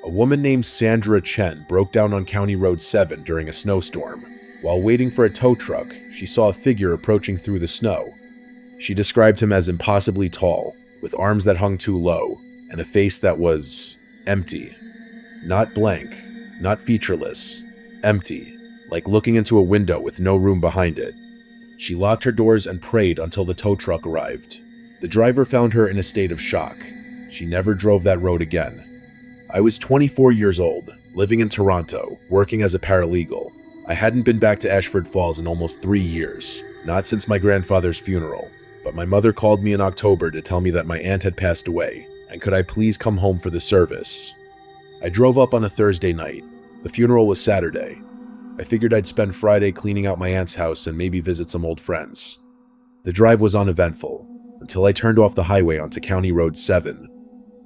[SPEAKER 2] A woman named Sandra Chen broke down on County Road 7 during a snowstorm. While waiting for a tow truck, she saw a figure approaching through the snow. She described him as impossibly tall, with arms that hung too low, and a face that was empty. Not blank, not featureless, empty, like looking into a window with no room behind it. She locked her doors and prayed until the tow truck arrived. The driver found her in a state of shock. She never drove that road again. I was 24 years old, living in Toronto, working as a paralegal. I hadn't been back to Ashford Falls in almost 3 years, not since my grandfather's funeral, but my mother called me in October to tell me that my aunt had passed away, and could I please come home for the service. I drove up on a Thursday night. The funeral was Saturday. I figured I'd spend Friday cleaning out my aunt's house and maybe visit some old friends. The drive was uneventful, until I turned off the highway onto County Road 7.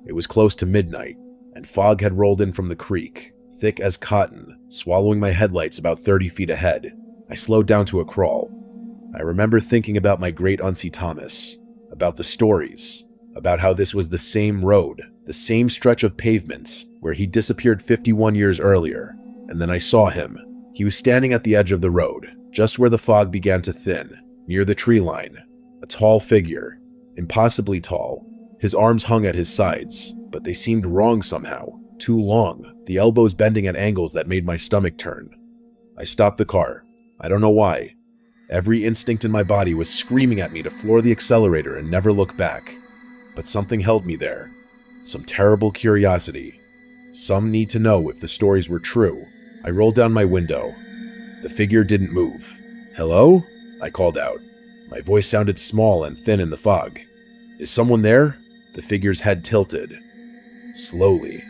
[SPEAKER 2] It was close to midnight, and fog had rolled in from the creek, thick as cotton, swallowing my headlights about 30 feet ahead. I slowed down to a crawl. I remember thinking about my great-auntie Thomas, about the stories, about how this was the same road, the same stretch of pavement, where he disappeared 51 years earlier. And then I saw him. He was standing at the edge of the road, just where the fog began to thin, near the tree line. A tall figure, impossibly tall. His arms hung at his sides, but they seemed wrong somehow, too long, the elbows bending at angles that made my stomach turn. I stopped the car. I don't know why. Every instinct in my body was screaming at me to floor the accelerator and never look back. But something held me there. Some terrible curiosity. Some need to know if the stories were true. I rolled down my window. The figure didn't move. "Hello?" I called out. My voice sounded small and thin in the fog. "Is someone there?" The figure's head tilted. Slowly.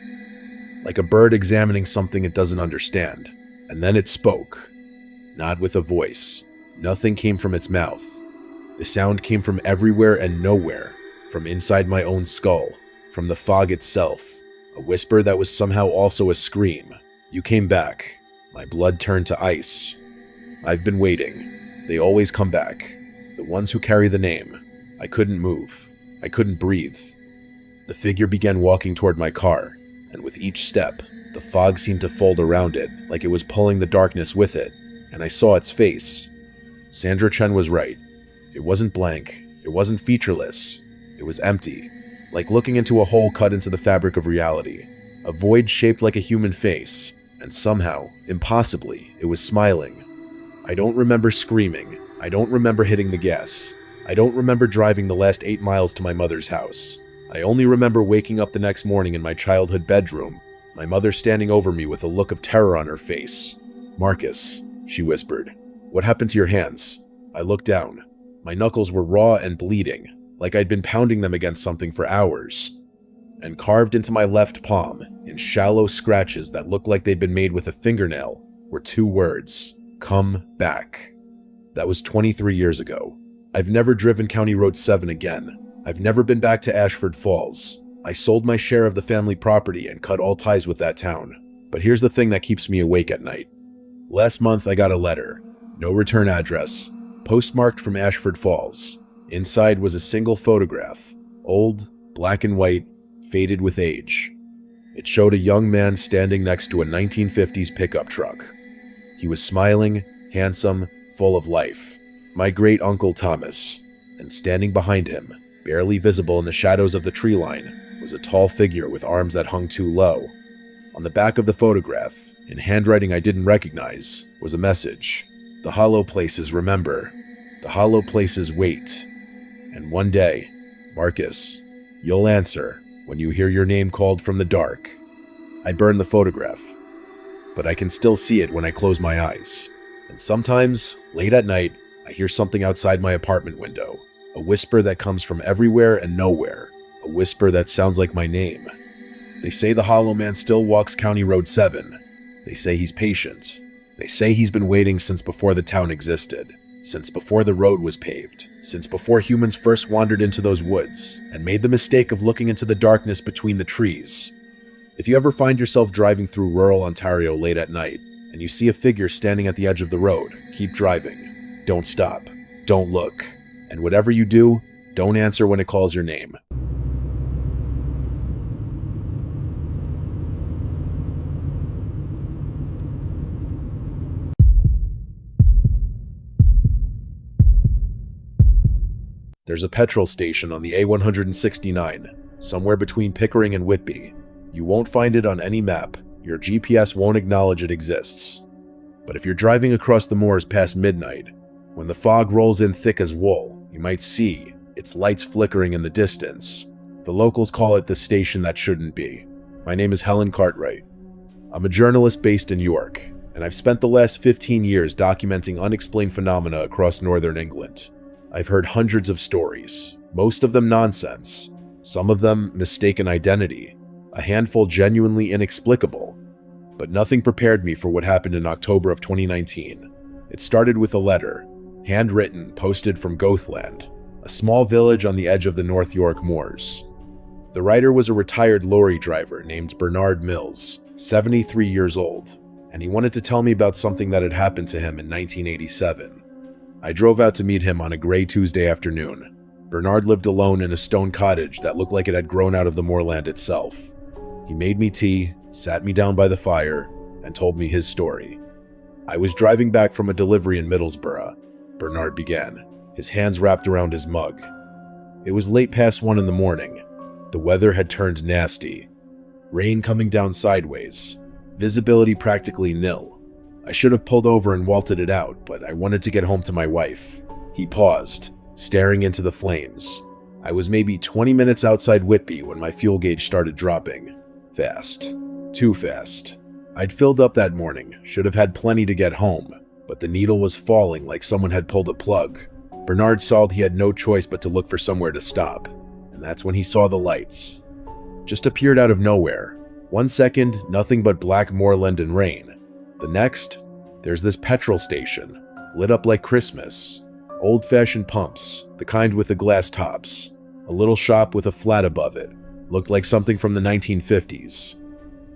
[SPEAKER 2] Like a bird examining something it doesn't understand. And then it spoke. Not with a voice. Nothing came from its mouth. The sound came from everywhere and nowhere. From inside my own skull. From the fog itself. A whisper that was somehow also a scream. "You came back." My blood turned to ice. "I've been waiting. They always come back. The ones who carry the name." I couldn't move. I couldn't breathe. The figure began walking toward my car, and with each step, the fog seemed to fold around it, like it was pulling the darkness with it, and I saw its face. Sandra Chen was right. It wasn't blank. It wasn't featureless. It was empty, like looking into a hole cut into the fabric of reality. A void shaped like a human face, and somehow, impossibly, it was smiling. I don't remember screaming. I don't remember hitting the gas. I don't remember driving the last 8 miles to my mother's house. I only remember waking up the next morning in my childhood bedroom, my mother standing over me with a look of terror on her face. "Marcus," she whispered, "what happened to your hands?" I looked down. My knuckles were raw and bleeding, like I'd been pounding them against something for hours. And carved into my left palm, in shallow scratches that looked like they'd been made with a fingernail, were 2 words: "Come back." That was 23 years ago. I've never driven County Road 7 again. I've never been back to Ashford Falls. I sold my share of the family property and cut all ties with that town. But here's the thing that keeps me awake at night. Last month I got a letter. No return address. Postmarked from Ashford Falls. Inside was a single photograph. Old, black and white, faded with age. It showed a young man standing next to a 1950s pickup truck. He was smiling, handsome, full of life. My great-uncle Thomas. And standing behind him, barely visible in the shadows of the tree line, was a tall figure with arms that hung too low. On the back of the photograph, in handwriting I didn't recognize, was a message. "The hollow places remember. The hollow places wait. And one day, Marcus, you'll answer when you hear your name called from the dark." I burned the photograph, but I can still see it when I close my eyes. And sometimes, late at night, I hear something outside my apartment window. A whisper that comes from everywhere and nowhere. A whisper that sounds like my name. They say the Hollow Man still walks County Road 7. They say he's patient. They say he's been waiting since before the town existed. Since before the road was paved. Since before humans first wandered into those woods and made the mistake of looking into the darkness between the trees. If you ever find yourself driving through rural Ontario late at night and you see a figure standing at the edge of the road, keep driving. Don't stop. Don't look. And whatever you do, don't answer when it calls your name. There's a petrol station on the A169, somewhere between Pickering and Whitby. You won't find it on any map. Your GPS won't acknowledge it exists. But if you're driving across the moors past midnight, when the fog rolls in thick as wool, you might see its lights flickering in the distance. The locals call it the station that shouldn't be. My name is Helen Cartwright. I'm a journalist based in York, and I've spent the last 15 years documenting unexplained phenomena across northern England. I've heard hundreds of stories, most of them nonsense, some of them mistaken identity, a handful genuinely inexplicable. But nothing prepared me for what happened in October of 2019. It started with a letter, handwritten, posted from Gothland, a small village on the edge of the North York moors. The writer was a retired lorry driver named Bernard Mills, 73 years old, and he wanted to tell me about something that had happened to him in 1987. I drove out to meet him on a gray Tuesday afternoon. Bernard lived alone in a stone cottage that looked like it had grown out of the moorland itself. He made me tea, sat me down by the fire, and told me his story. I was driving back from a delivery in Middlesbrough, Bernard began, his hands wrapped around his mug. It was late past 1 in the morning. The weather had turned nasty. Rain coming down sideways, visibility practically nil. I should have pulled over and waltzed it out, but I wanted to get home to my wife. He paused, staring into the flames. I was maybe 20 minutes outside Whitby when my fuel gauge started dropping. Fast. Too fast. I'd filled up that morning, should have had plenty to get home, but the needle was falling like someone had pulled a plug. Bernard saw he had no choice but to look for somewhere to stop, and that's when he saw the lights. Just appeared out of nowhere. 1 second, nothing but black moorland and rain. The next, there's this petrol station, lit up like Christmas. Old-fashioned pumps, the kind with the glass tops. A little shop with a flat above it. Looked like something from the 1950s.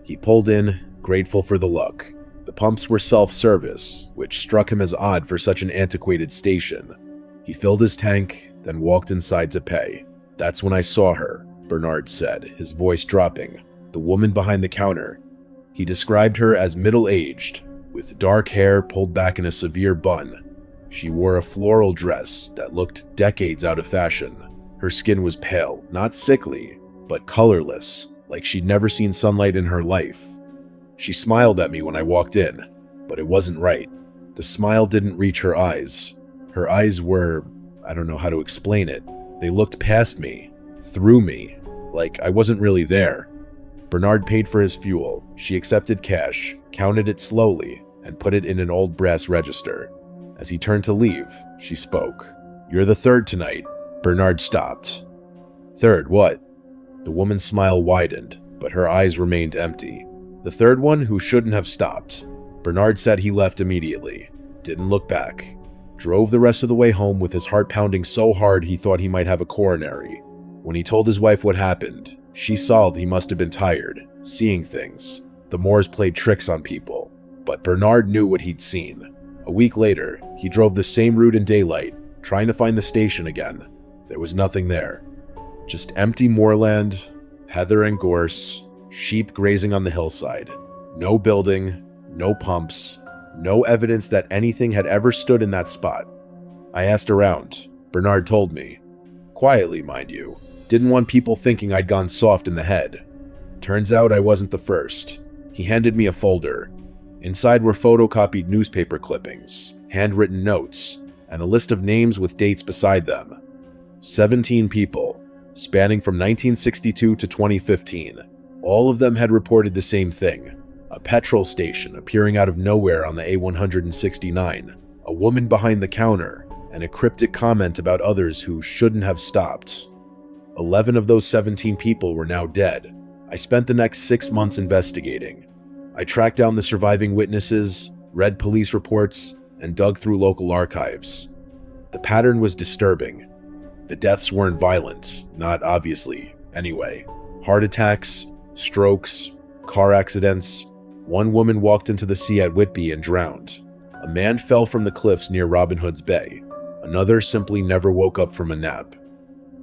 [SPEAKER 2] He pulled in, grateful for the luck. The pumps were self-service, which struck him as odd for such an antiquated station. He filled his tank, then walked inside to pay. That's when I saw her, Bernard said, his voice dropping. The woman behind the counter. He described her as middle-aged, with dark hair pulled back in a severe bun. She wore a floral dress that looked decades out of fashion. Her skin was pale, not sickly, but colorless, like she'd never seen sunlight in her life. She smiled at me when I walked in, but it wasn't right. The smile didn't reach her eyes. Her eyes were, I don't know how to explain it. They looked past me, through me, like I wasn't really there. Bernard paid for his fuel. She accepted cash, counted it slowly, and put it in an old brass register. As he turned to leave, she spoke. "You're the third tonight." Bernard stopped. "Third, what?" The woman's smile widened, but her eyes remained empty. "The third one who shouldn't have stopped." Bernard said he left immediately. Didn't look back. Drove the rest of the way home with his heart pounding so hard he thought he might have a coronary. When he told his wife what happened, she solved he must have been tired, seeing things. The Moors played tricks on people. But Bernard knew what he'd seen. A week later, he drove the same route in daylight, trying to find the station again. There was nothing there. Just empty moorland, heather and gorse, sheep grazing on the hillside. No building, no pumps, no evidence that anything had ever stood in that spot. I asked around. Bernard told me. Quietly, mind you. Didn't want people thinking I'd gone soft in the head. Turns out I wasn't the first. He handed me a folder. Inside were photocopied newspaper clippings, handwritten notes, and a list of names with dates beside them. 17 people, spanning from 1962 to 2015. All of them had reported the same thing. A petrol station appearing out of nowhere on the A169, a woman behind the counter, and a cryptic comment about others who shouldn't have stopped. 11 of those 17 people were now dead. I spent the next 6 months investigating. I tracked down the surviving witnesses, read police reports, and dug through local archives. The pattern was disturbing. The deaths weren't violent, not obviously, anyway. Heart attacks, strokes, car accidents. One woman walked into the sea at Whitby and drowned. A man fell from the cliffs near Robin Hood's Bay. Another simply never woke up from a nap.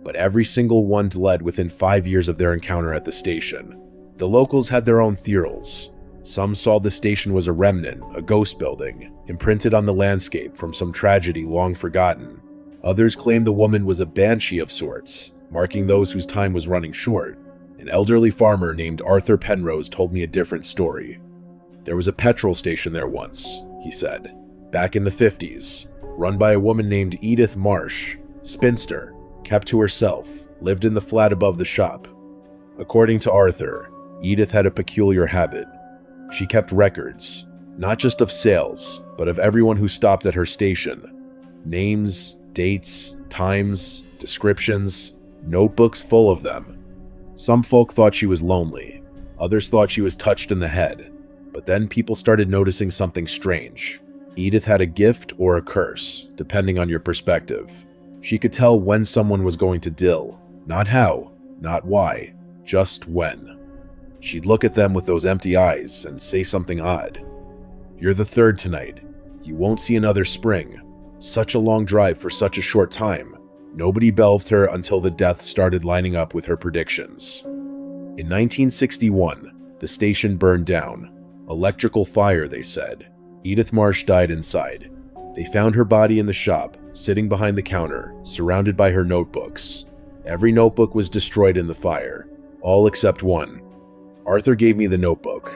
[SPEAKER 2] But every single one led within 5 years of their encounter at the station. The locals had their own theories. Some saw the station was a remnant, a ghost building, imprinted on the landscape from some tragedy long forgotten. Others claimed the woman was a banshee of sorts, marking those whose time was running short. An elderly farmer named Arthur Penrose told me a different story. There was a petrol station there once, he said, back in the 50s, run by a woman named Edith Marsh, spinster, kept to herself, lived in the flat above the shop. According to Arthur, Edith had a peculiar habit. She kept records, not just of sales, but of everyone who stopped at her station. Names, dates, times, descriptions, notebooks full of them. Some folk thought she was lonely. Others thought she was touched in the head. But then people started noticing something strange. Edith had a gift or a curse, depending on your perspective. She could tell when someone was going to dill. Not how, not why, just when. She'd look at them with those empty eyes and say something odd. "You're the third tonight. You won't see another spring. Such a long drive for such a short time." Nobody belved her until the deaths started lining up with her predictions. In 1961, the station burned down. Electrical fire, they said. Edith Marsh died inside. They found her body in the shop, sitting behind the counter, surrounded by her notebooks. Every notebook was destroyed in the fire, all except one. Arthur gave me the notebook.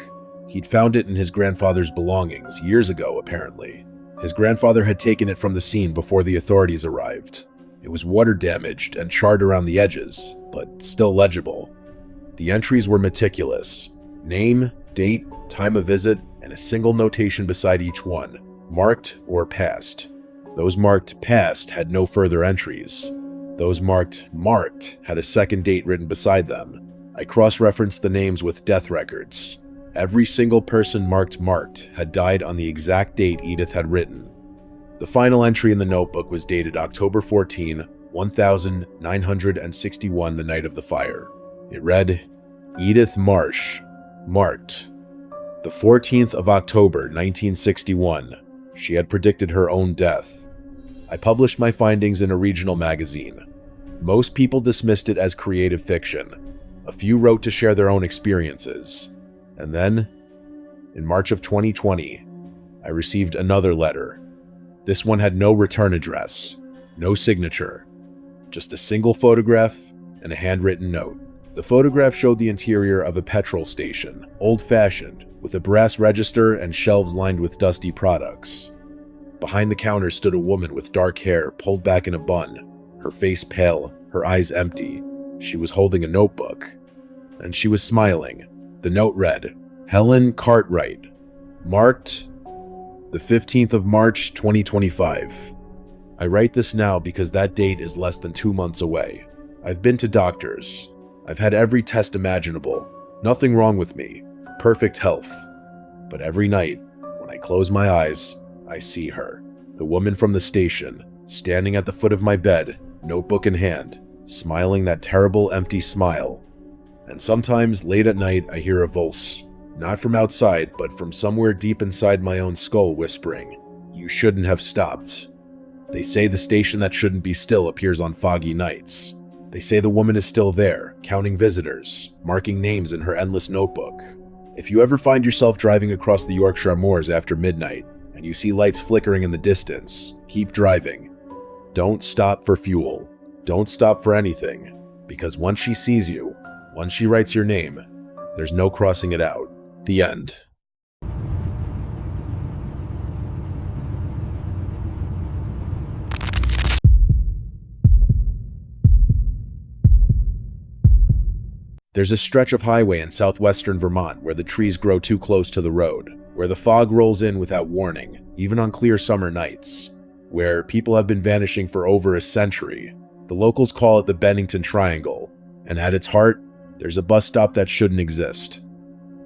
[SPEAKER 2] He'd found it in his grandfather's belongings years ago, apparently. His grandfather had taken it from the scene before the authorities arrived. It was water damaged and charred around the edges, but still legible. The entries were meticulous. Name, date, time of visit, and a single notation beside each one, marked or passed. Those marked passed had no further entries. Those marked had a second date written beside them. I cross-referenced the names with death records. Every single person marked had died on the exact date Edith had written. The final entry in the notebook was dated October 14, 1961, the night of the fire. It read, "Edith Marsh, marked. The 14th of October, 1961. She had predicted her own death." I published my findings in a regional magazine. Most people dismissed it as creative fiction. A few wrote to share their own experiences. And then, in March of 2020, I received another letter. This one had no return address, no signature, just a single photograph and a handwritten note. The photograph showed the interior of a petrol station, old-fashioned, with a brass register and shelves lined with dusty products. Behind the counter stood a woman with dark hair pulled back in a bun, her face pale, her eyes empty. She was holding a notebook, and she was smiling. The note read, "Helen Cartwright, marked the 15th of March, 2025. I write this now because that date is less than 2 months away. I've been to doctors. I've had every test imaginable. Nothing wrong with me. Perfect health. But every night, when I close my eyes, I see her, the woman from the station, standing at the foot of my bed, notebook in hand, smiling that terrible empty smile. And sometimes, late at night, I hear a voice, not from outside, but from somewhere deep inside my own skull, whispering, 'You shouldn't have stopped.' They say the station that shouldn't be still appears on foggy nights. They say the woman is still there, counting visitors, marking names in her endless notebook. If you ever find yourself driving across the Yorkshire moors after midnight, and you see lights flickering in the distance, keep driving. Don't stop for fuel. Don't stop for anything, because once she sees you, once she writes your name, there's no crossing it out. The end. There's a stretch of highway in southwestern Vermont where the trees grow too close to the road, where the fog rolls in without warning, even on clear summer nights, where people have been vanishing for over a century. The locals call it the Bennington Triangle, and at its heart, there's a bus stop that shouldn't exist.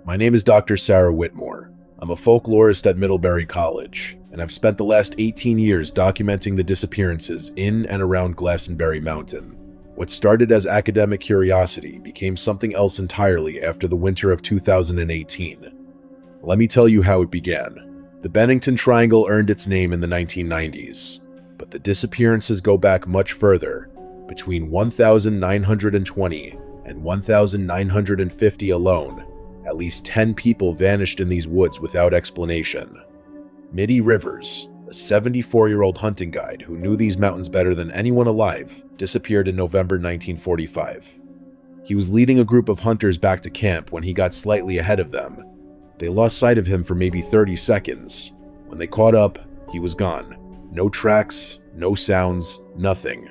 [SPEAKER 2] My name is Dr. Sarah Whitmore. I'm a folklorist at Middlebury College, and I've spent the last 18 years documenting the disappearances in and around Glastonbury Mountain. What started as academic curiosity became something else entirely after the winter of 2018. Let me tell you how it began. The Bennington Triangle earned its name in the 1990s, but the disappearances go back much further. Between 1920 and 1950 alone, at least 10 people vanished in these woods without explanation. Mitty Rivers, a 74-year-old hunting guide who knew these mountains better than anyone alive, disappeared in November 1945. He was leading a group of hunters back to camp when he got slightly ahead of them. They lost sight of him for maybe 30 seconds. When they caught up, he was gone. No tracks, no sounds, nothing.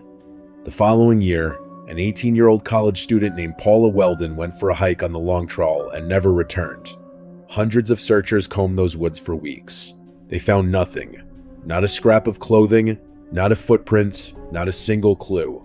[SPEAKER 2] The following year, An 18-year-old college student named Paula Weldon went for a hike on the Long Trawl and never returned. Hundreds of searchers combed those woods for weeks. They found nothing. Not a scrap of clothing, not a footprint, not a single clue.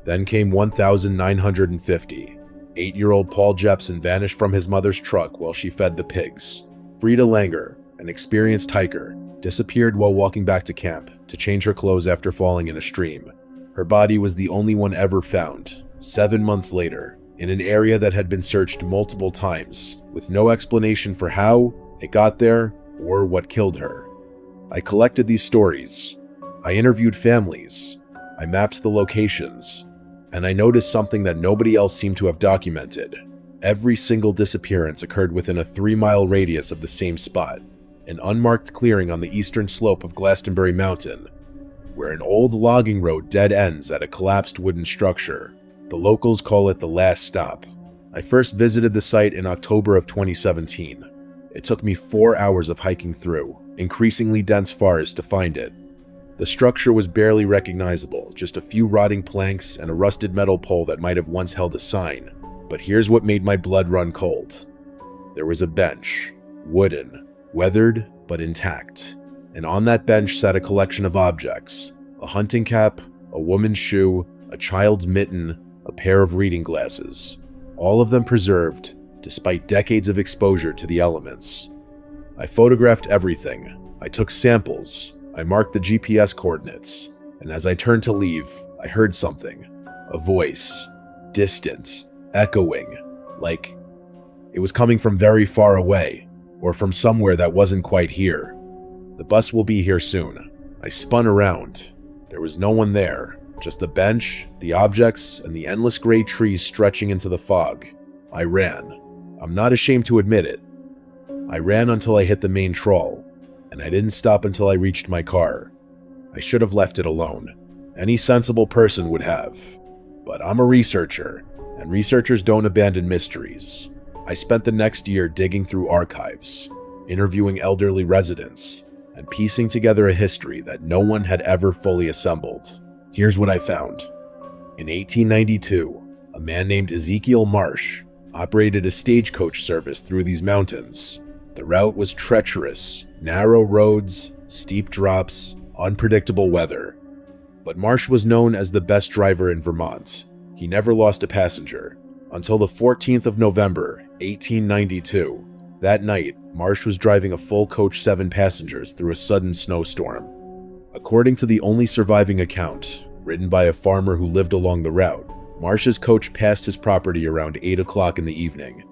[SPEAKER 2] Then came 1,950. 8-year-old Paul Jepson vanished from his mother's truck while she fed the pigs. Frida Langer, an experienced hiker, disappeared while walking back to camp to change her clothes after falling in a stream. Her body was the only one ever found, 7 months later, in an area that had been searched multiple times, with no explanation for how it got there or what killed her. I collected these stories. I interviewed families. I mapped the locations. And I noticed something that nobody else seemed to have documented. Every single disappearance occurred within a 3-mile radius of the same spot, an unmarked clearing on the eastern slope of Glastonbury Mountain, where an old logging road dead ends at a collapsed wooden structure. The locals call it the last stop. I first visited the site in October of 2017. It took me 4 hours of hiking through increasingly dense forest to find it. The structure was barely recognizable, just a few rotting planks and a rusted metal pole that might have once held a sign. But here's what made my blood run cold. There was a bench, wooden, weathered but intact. And on that bench sat a collection of objects: a hunting cap, a woman's shoe, a child's mitten, a pair of reading glasses. All of them preserved, despite decades of exposure to the elements. I photographed everything. I took samples. I marked the GPS coordinates. And as I turned to leave, I heard something. A voice. Distant. Echoing. Like it was coming from very far away, or from somewhere that wasn't quite here. The bus will be here soon. I spun around. There was no one there, just the bench, the objects, and the endless gray trees stretching into the fog. I ran. I'm not ashamed to admit it. I ran until I hit the main trawl, and I didn't stop until I reached my car. I should have left it alone. Any sensible person would have. But I'm a researcher, and researchers don't abandon mysteries. I spent the next year digging through archives, interviewing elderly residents, and piecing together a history that no one had ever fully assembled. Here's what I found. In 1892, a man named Ezekiel Marsh operated a stagecoach service through these mountains. The route was treacherous, narrow roads, steep drops, unpredictable weather. But Marsh was known as the best driver in Vermont. He never lost a passenger. Until the 14th of November, 1892. That night, Marsh was driving a full coach 7 passengers through a sudden snowstorm. According to the only surviving account, written by a farmer who lived along the route, Marsh's coach passed his property around 8 o'clock in the evening.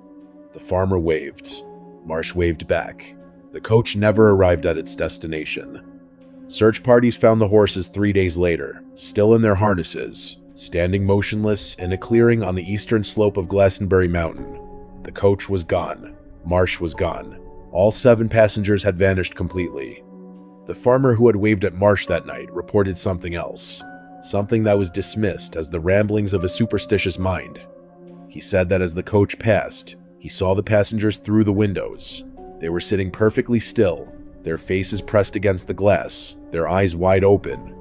[SPEAKER 2] The farmer waved. Marsh waved back. The coach never arrived at its destination. Search parties found the horses 3 days later, still in their harnesses, standing motionless in a clearing on the eastern slope of Glastonbury Mountain. The coach was gone. Marsh was gone. All 7 passengers had vanished completely. The farmer who had waved at Marsh that night reported something else. Something that was dismissed as the ramblings of a superstitious mind. He said that as the coach passed, he saw the passengers through the windows. They were sitting perfectly still, their faces pressed against the glass, their eyes wide open.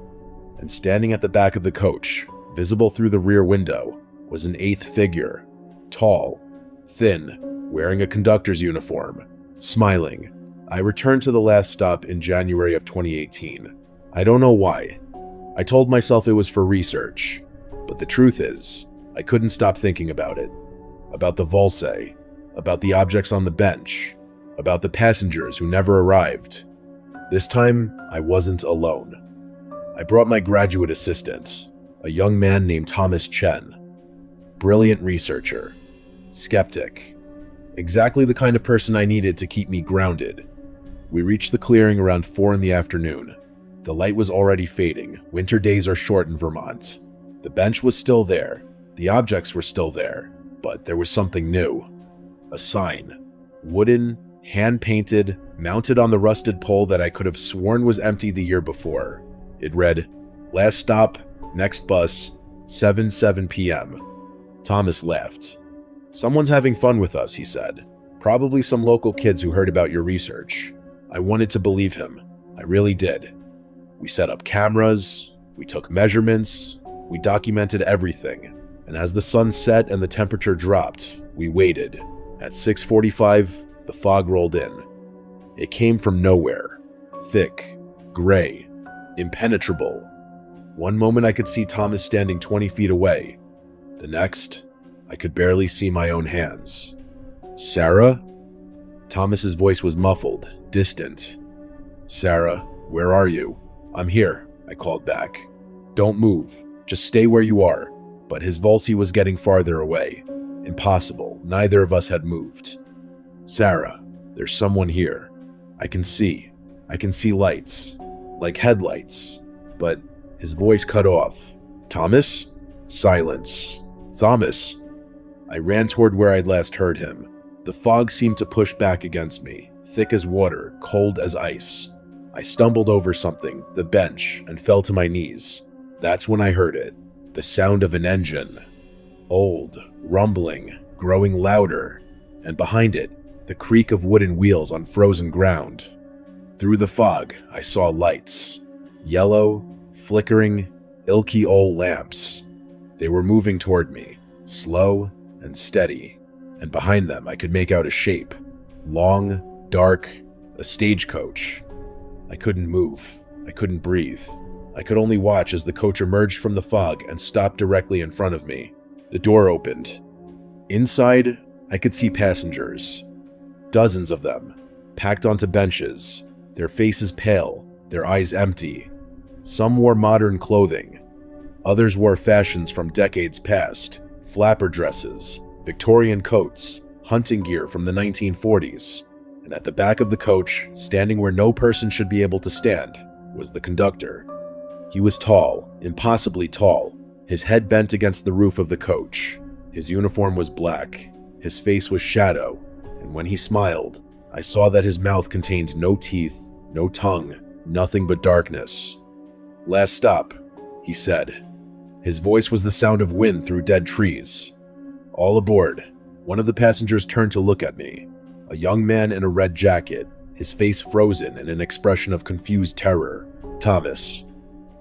[SPEAKER 2] And standing at the back of the coach, visible through the rear window, was an 8th figure. Tall, thin, wearing a conductor's uniform, smiling. I returned to the last stop in January of 2018. I don't know why. I told myself it was for research, but the truth is, I couldn't stop thinking about it. About the Volse, about the objects on the bench, about the passengers who never arrived. This time, I wasn't alone. I brought my graduate assistant, a young man named Thomas Chen. Brilliant researcher, skeptic, exactly the kind of person I needed to keep me grounded. We reached the clearing around 4 in the afternoon. The light was already fading. Winter days are short in Vermont. The bench was still there. The objects were still there. But there was something new. A sign. Wooden, hand-painted, mounted on the rusted pole that I could have sworn was empty the year before. It read, "Last stop, next bus, 7 p.m. Thomas laughed. "Someone's having fun with us," he said. "Probably some local kids who heard about your research." I wanted to believe him. I really did. We set up cameras, we took measurements, we documented everything. and as the sun set and the temperature dropped, we waited. At 6:45, the fog rolled in. It came from nowhere. Thick, gray, impenetrable. One moment I could see Thomas standing 20 feet away. The next, I could barely see my own hands. "Sarah?" Thomas's voice was muffled, distant. "Sarah, where are you?" "I'm here," I called back. "Don't move. Just stay where you are." But his voice was getting farther away. Impossible. Neither of us had moved. "Sarah, there's someone here. I can see. I can see lights. Like headlights." But his voice cut off. "Thomas?" Silence. "Thomas?" I ran toward where I'd last heard him. The fog seemed to push back against me, thick as water, cold as ice. I stumbled over something, the bench, and fell to my knees. That's when I heard it. The sound of an engine. Old, rumbling, growing louder, and behind it, the creak of wooden wheels on frozen ground. Through the fog, I saw lights. Yellow, flickering, ilky old lamps. They were moving toward me, slow and steady, and behind them I could make out a shape. Long, dark, a stagecoach. I couldn't move. I couldn't breathe. I could only watch as the coach emerged from the fog and stopped directly in front of me. The door opened. Inside, I could see passengers. Dozens of them, packed onto benches, their faces pale, their eyes empty. Some wore modern clothing. Others wore fashions from decades past, flapper dresses, Victorian coats, hunting gear from the 1940s. And at the back of the coach, standing where no person should be able to stand, was the conductor. He was tall, impossibly tall, his head bent against the roof of the coach. His uniform was black, his face was shadow, and when he smiled, I saw that his mouth contained no teeth, no tongue, nothing but darkness. "Last stop," he said. His voice was the sound of wind through dead trees. "All aboard." One of the passengers turned to look at me. A young man in a red jacket, his face frozen in an expression of confused terror. "Thomas."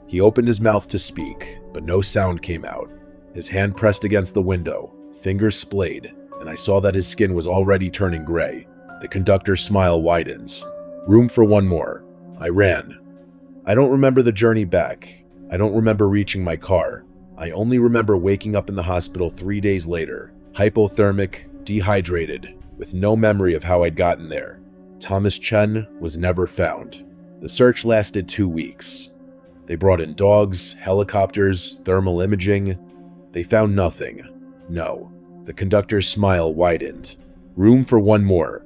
[SPEAKER 2] He opened his mouth to speak, but no sound came out. His hand pressed against the window, fingers splayed, and I saw that his skin was already turning gray. The conductor's smile widens. "Room for one more." I ran. I don't remember the journey back. I don't remember reaching my car. I only remember waking up in the hospital 3 days later, hypothermic, dehydrated, with no memory of how I'd gotten there. Thomas Chen was never found. The search lasted 2 weeks. They brought in dogs, helicopters, thermal imaging. They found nothing. No. The conductor's smile widened. "Room for one more."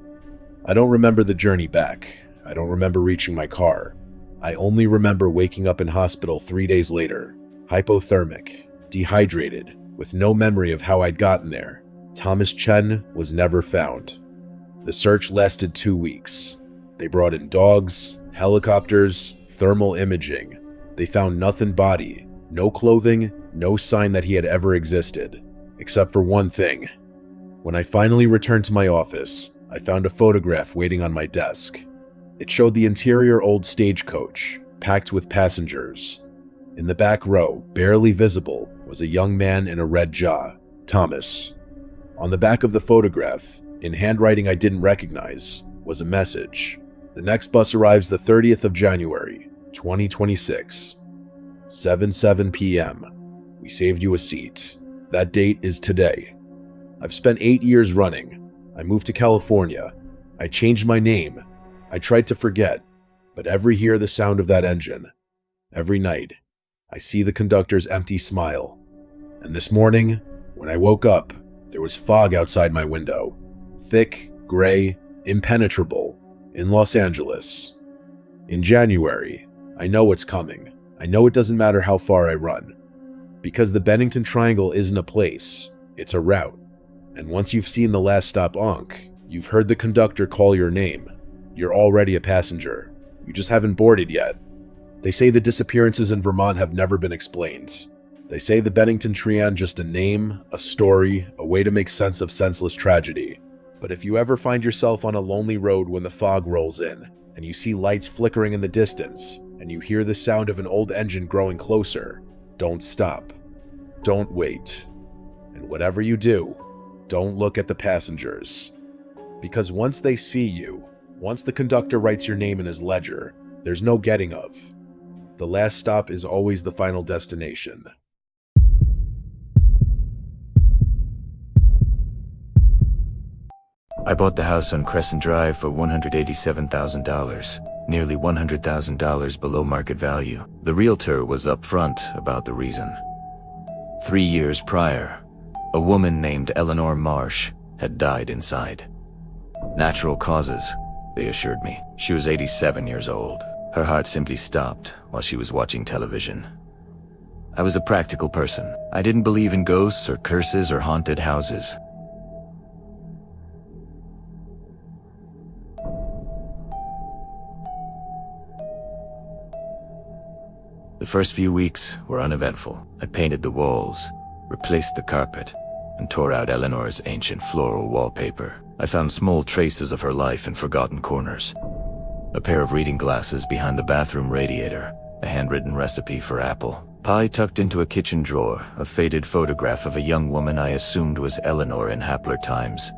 [SPEAKER 2] I don't remember the journey back. I don't remember reaching my car. I only remember waking up in hospital 3 days later, hypothermic, dehydrated, with no memory of how I'd gotten there. Thomas Chen was never found. The search lasted 2 weeks. They brought in dogs, helicopters, thermal imaging. They found nothing body, no clothing, no sign that he had ever existed, except for one thing. When I finally returned to my office, I found a photograph waiting on my desk. It showed the interior old stagecoach, packed with passengers. In the back row, barely visible, was a young man in a red jaw, Thomas. On the back of the photograph, in handwriting I didn't recognize, was a message. "The next bus arrives the 30th of January, 2026. 7:07 p.m. We saved you a seat. That date is today." I've spent 8 years running. I moved to California. I changed my name. I tried to forget, but every hear the sound of that engine. Every night, I see the conductor's empty smile. And this morning, when I woke up, there was fog outside my window. Thick, gray, impenetrable, in Los Angeles. In January, I know what's coming. I know it doesn't matter how far I run. Because the Bennington Triangle isn't a place, it's a route. And once you've seen the last stop Ankh, you've heard the conductor call your name. You're already a passenger. You just haven't boarded yet. They say the disappearances in Vermont have never been explained. They say the Bennington Triangle just a name, a story, a way to make sense of senseless tragedy. But if you ever find yourself on a lonely road when the fog rolls in, and you see lights flickering in the distance, and you hear the sound of an old engine growing closer, don't stop. Don't wait. And whatever you do, don't look at the passengers. Because once they see you, once the conductor writes your name in his ledger, there's no getting of. The last stop is always the final destination.
[SPEAKER 1] I bought the house on Crescent Drive for $187,000, nearly $100,000 below market value. The realtor was upfront about the reason. 3 years prior, a woman named Eleanor Marsh had died inside. Natural causes, they assured me. She was 87 years old. Her heart simply stopped while she was watching television. I was a practical person. I didn't believe in ghosts or curses or haunted houses. The first few weeks were uneventful. I painted the walls, replaced the carpet, and tore out Eleanor's ancient floral wallpaper. I found small traces of her life in forgotten corners. A pair of reading glasses behind the bathroom radiator, a handwritten recipe for apple pie tucked into a kitchen drawer, a faded photograph of a young woman I assumed was Eleanor in happier times.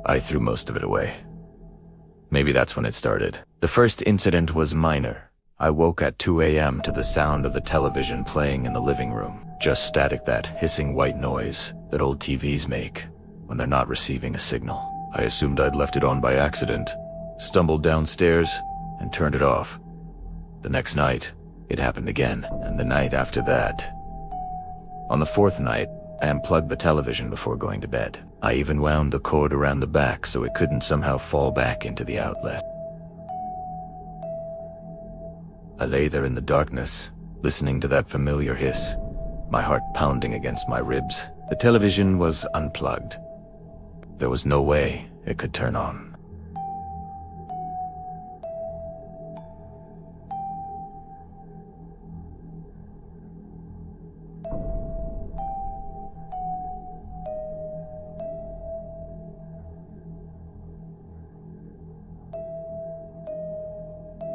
[SPEAKER 1] I threw most of it away. Maybe that's when it started. The first incident was minor. I woke at 2 a.m. to the sound of the television playing in the living room. Just static, that hissing white noise that old TVs make when they're not receiving a signal. I assumed I'd left it on by accident, stumbled downstairs, and turned it off. The next night, it happened again, and the night after that. On the fourth night, I unplugged the television before going to bed. I even wound the cord around the back so it couldn't somehow fall back into the outlet. I lay there in the darkness, listening to that familiar hiss, my heart pounding against my ribs. The television was unplugged. There was no way it could turn on.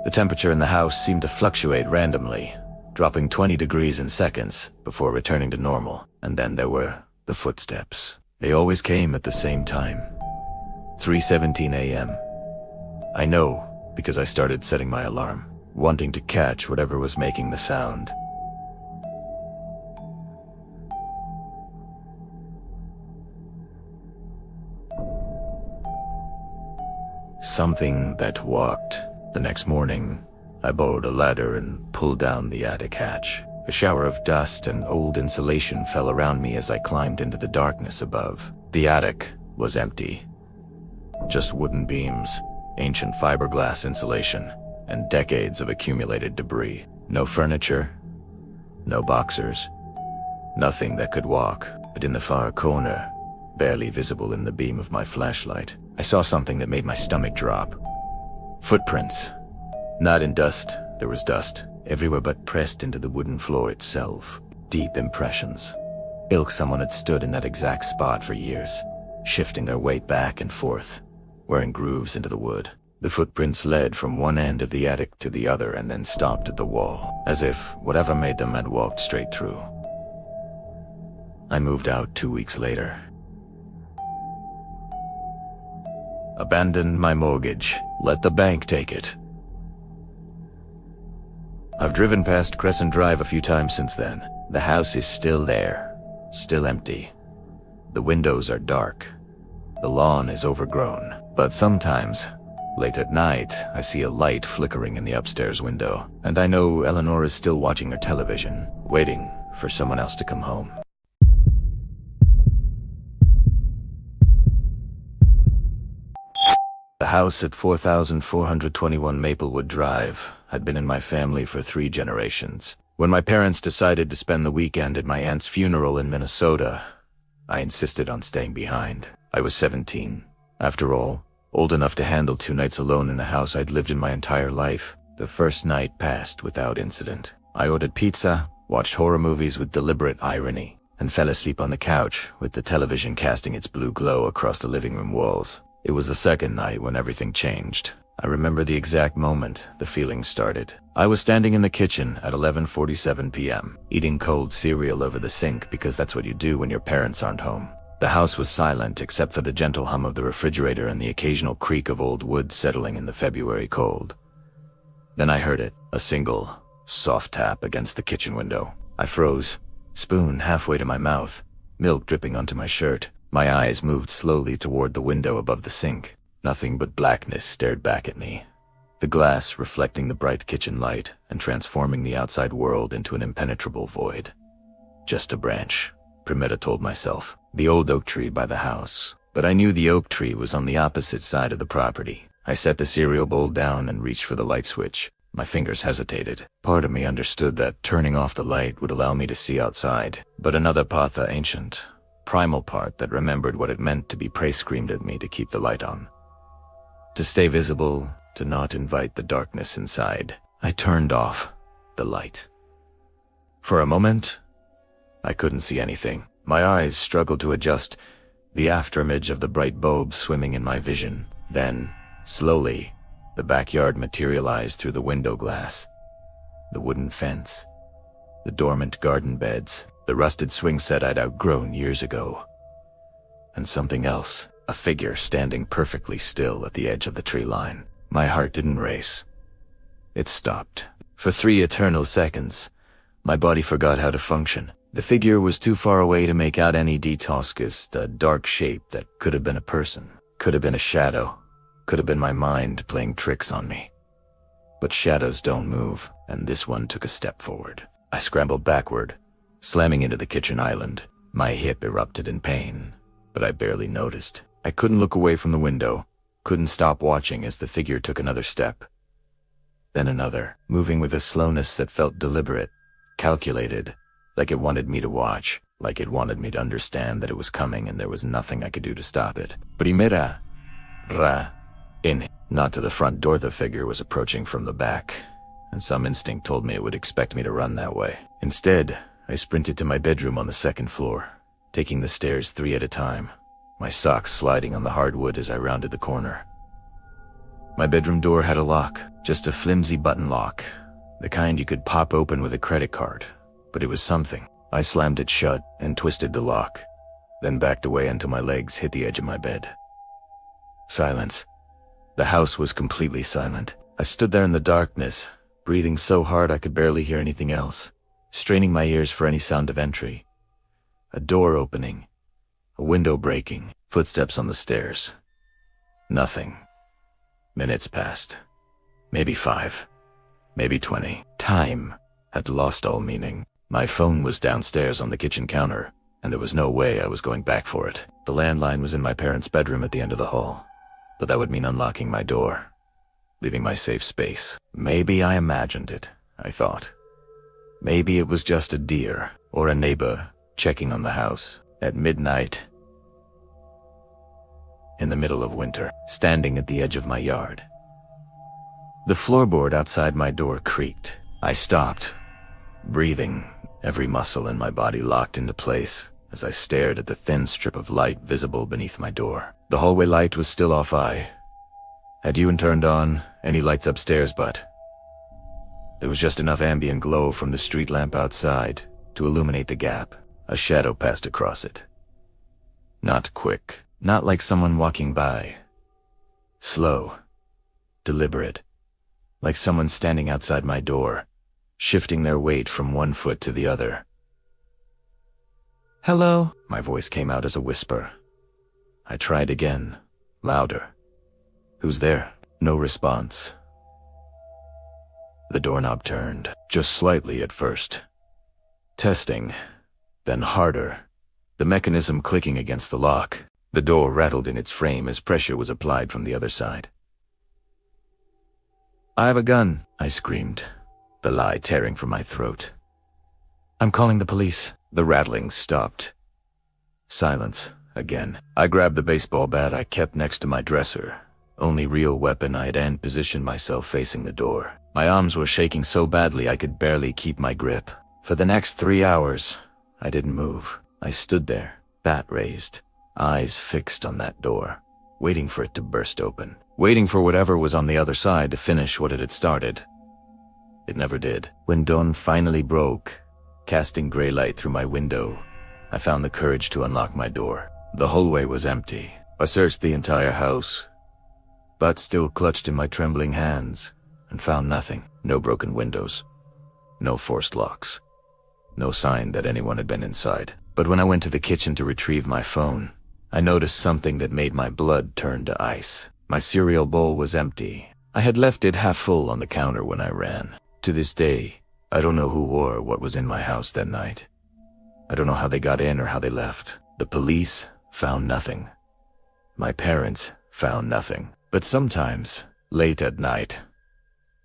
[SPEAKER 1] The temperature in the house seemed to fluctuate randomly, dropping 20 degrees in seconds before returning to normal. And then there were the footsteps. They always came at the same time. 3:17 a.m. I know because I started setting my alarm, wanting to catch whatever was making the sound. Something that walked. The next morning, I borrowed a ladder and pulled down the attic hatch. A shower of dust and old insulation fell around me as I climbed into the darkness above. The attic was empty. Just wooden beams, ancient fiberglass insulation, and decades of accumulated debris. No furniture, no boxers, nothing that could walk. But in the far corner, barely visible in the beam of my flashlight, I saw something that made my stomach drop. Footprints. Not in dust, there was dust everywhere but pressed into the wooden floor itself. Deep impressions. Ilk someone had stood in that exact spot for years, shifting their weight back and forth, wearing grooves into the wood. The footprints led from one end of the attic to the other and then stopped at the wall, as if whatever made them had walked straight through. I moved out 2 weeks later. Abandoned my mortgage. Let the bank take it. I've driven past Crescent Drive a few times since then. The house is still there, still empty. The windows are dark. The lawn is overgrown. But sometimes, late at night, I see a light flickering in the upstairs window, and I know Eleanor is still watching her television, waiting for someone else to come home. The house at 4421 Maplewood Drive had been in my family for 3 generations. When my parents decided to spend the weekend at my aunt's funeral in Minnesota, I insisted on staying behind. I was 17. After all, old enough to handle 2 nights alone in a house I'd lived in my entire life. The first night passed without incident. I ordered pizza, watched horror movies with deliberate irony, and fell asleep on the couch with the television casting its blue glow across the living room walls. It was the second night when everything changed. I remember the exact moment the feeling started. I was standing in the kitchen at 11:47 p.m., eating cold cereal over the sink because that's what you do when your parents aren't home. The house was silent except for the gentle hum of the refrigerator and the occasional creak of old wood settling in the February cold. Then I heard it, a single, soft tap against the kitchen window. I froze, spoon halfway to my mouth, milk dripping onto my shirt. My eyes moved slowly toward the window above the sink. Nothing but blackness stared back at me, the glass reflecting the bright kitchen light and transforming the outside world into an impenetrable void. Just a branch, Primetta told myself, the old oak tree by the house. But I knew the oak tree was on the opposite side of the property. I set the cereal bowl down and reached for the light switch. My fingers hesitated. Part of me understood that turning off the light would allow me to see outside, but another part, the ancient, primal part that remembered what it meant to be prey screamed at me to keep the light on. To stay visible, to not invite the darkness inside, I turned off the light. For a moment, I couldn't see anything. My eyes struggled to adjust, the afterimage of the bright bulb swimming in my vision. Then, slowly, the backyard materialized through the window glass. The wooden fence, the dormant garden beds, the rusted swing set I'd outgrown years ago. And something else. A figure standing perfectly still at the edge of the tree line. My heart didn't race. It stopped. For 3 eternal seconds, my body forgot how to function. The figure was too far away to make out any details, a dark shape that could have been a person, could have been a shadow, could have been my mind playing tricks on me. But shadows don't move, and this one took a step forward. I scrambled backward, slamming into the kitchen island. My hip erupted in pain, but I barely noticed. I couldn't look away from the window, couldn't stop watching as the figure took another step. Then another, moving with a slowness that felt deliberate, calculated, like it wanted me to watch, like it wanted me to understand that it was coming and there was nothing I could do to stop it. Primera, in, not to the front door. The figure was approaching from the back, and some instinct told me it would expect me to run that way. Instead, I sprinted to my bedroom on the 2nd floor, taking the stairs 3 at a time, my socks sliding on the hardwood as I rounded the corner. My bedroom door had a lock, just a flimsy button lock, the kind you could pop open with a credit card, but it was something. I slammed it shut and twisted the lock, then backed away until my legs hit the edge of my bed. Silence. The house was completely silent. I stood there in the darkness, breathing so hard I could barely hear anything else, straining my ears for any sound of entry. A door opening, a window breaking, footsteps on the stairs. Nothing. Minutes passed. Maybe 5. Maybe 20. Time had lost all meaning. My phone was downstairs on the kitchen counter, and there was no way I was going back for it. The landline was in my parents' bedroom at the end of the hall, but that would mean unlocking my door, leaving my safe space. Maybe I imagined it, I thought. Maybe it was just a deer or a neighbor checking on the house at midnight in the middle of winter, standing at the edge of my yard. The floorboard outside my door creaked. I stopped, breathing, every muscle in my body locked into place as I stared at the thin strip of light visible beneath my door. The hallway light was still off. I had even turned on any lights upstairs, but there was just enough ambient glow from the street lamp outside to illuminate the gap. A shadow passed across it. Not quick, not like someone walking by. Slow, deliberate, like someone standing outside my door, shifting their weight from one foot to the other. "Hello," my voice came out as a whisper. I tried again, louder. "Who's there?" No response. The doorknob turned, just slightly at first. Testing, then harder, the mechanism clicking against the lock. The door rattled in its frame as pressure was applied from the other side. "I have a gun," I screamed, the lie tearing from my throat. "I'm calling the police." The rattling stopped. Silence, again. I grabbed the baseball bat I kept next to my dresser, only real weapon I had, and positioned myself facing the door. My arms were shaking so badly I could barely keep my grip. For the next 3 hours, I didn't move. I stood there, bat raised, eyes fixed on that door, waiting for it to burst open. waiting for whatever was on the other side to finish what it had started. It never did. When dawn finally broke, casting gray light through my window, I found the courage to unlock my door. The hallway was empty. I searched the entire house, but still clutched in my trembling hands, and found nothing. No broken windows, no forced locks, no sign that anyone had been inside. But when I went to the kitchen to retrieve my phone, I noticed something that made my blood turn to ice. My cereal bowl was empty. I had left it half full on the counter when I ran. To this day, I don't know who or what was in my house that night. I don't know how they got in or how they left. The police found nothing. My parents found nothing. But sometimes, late at night,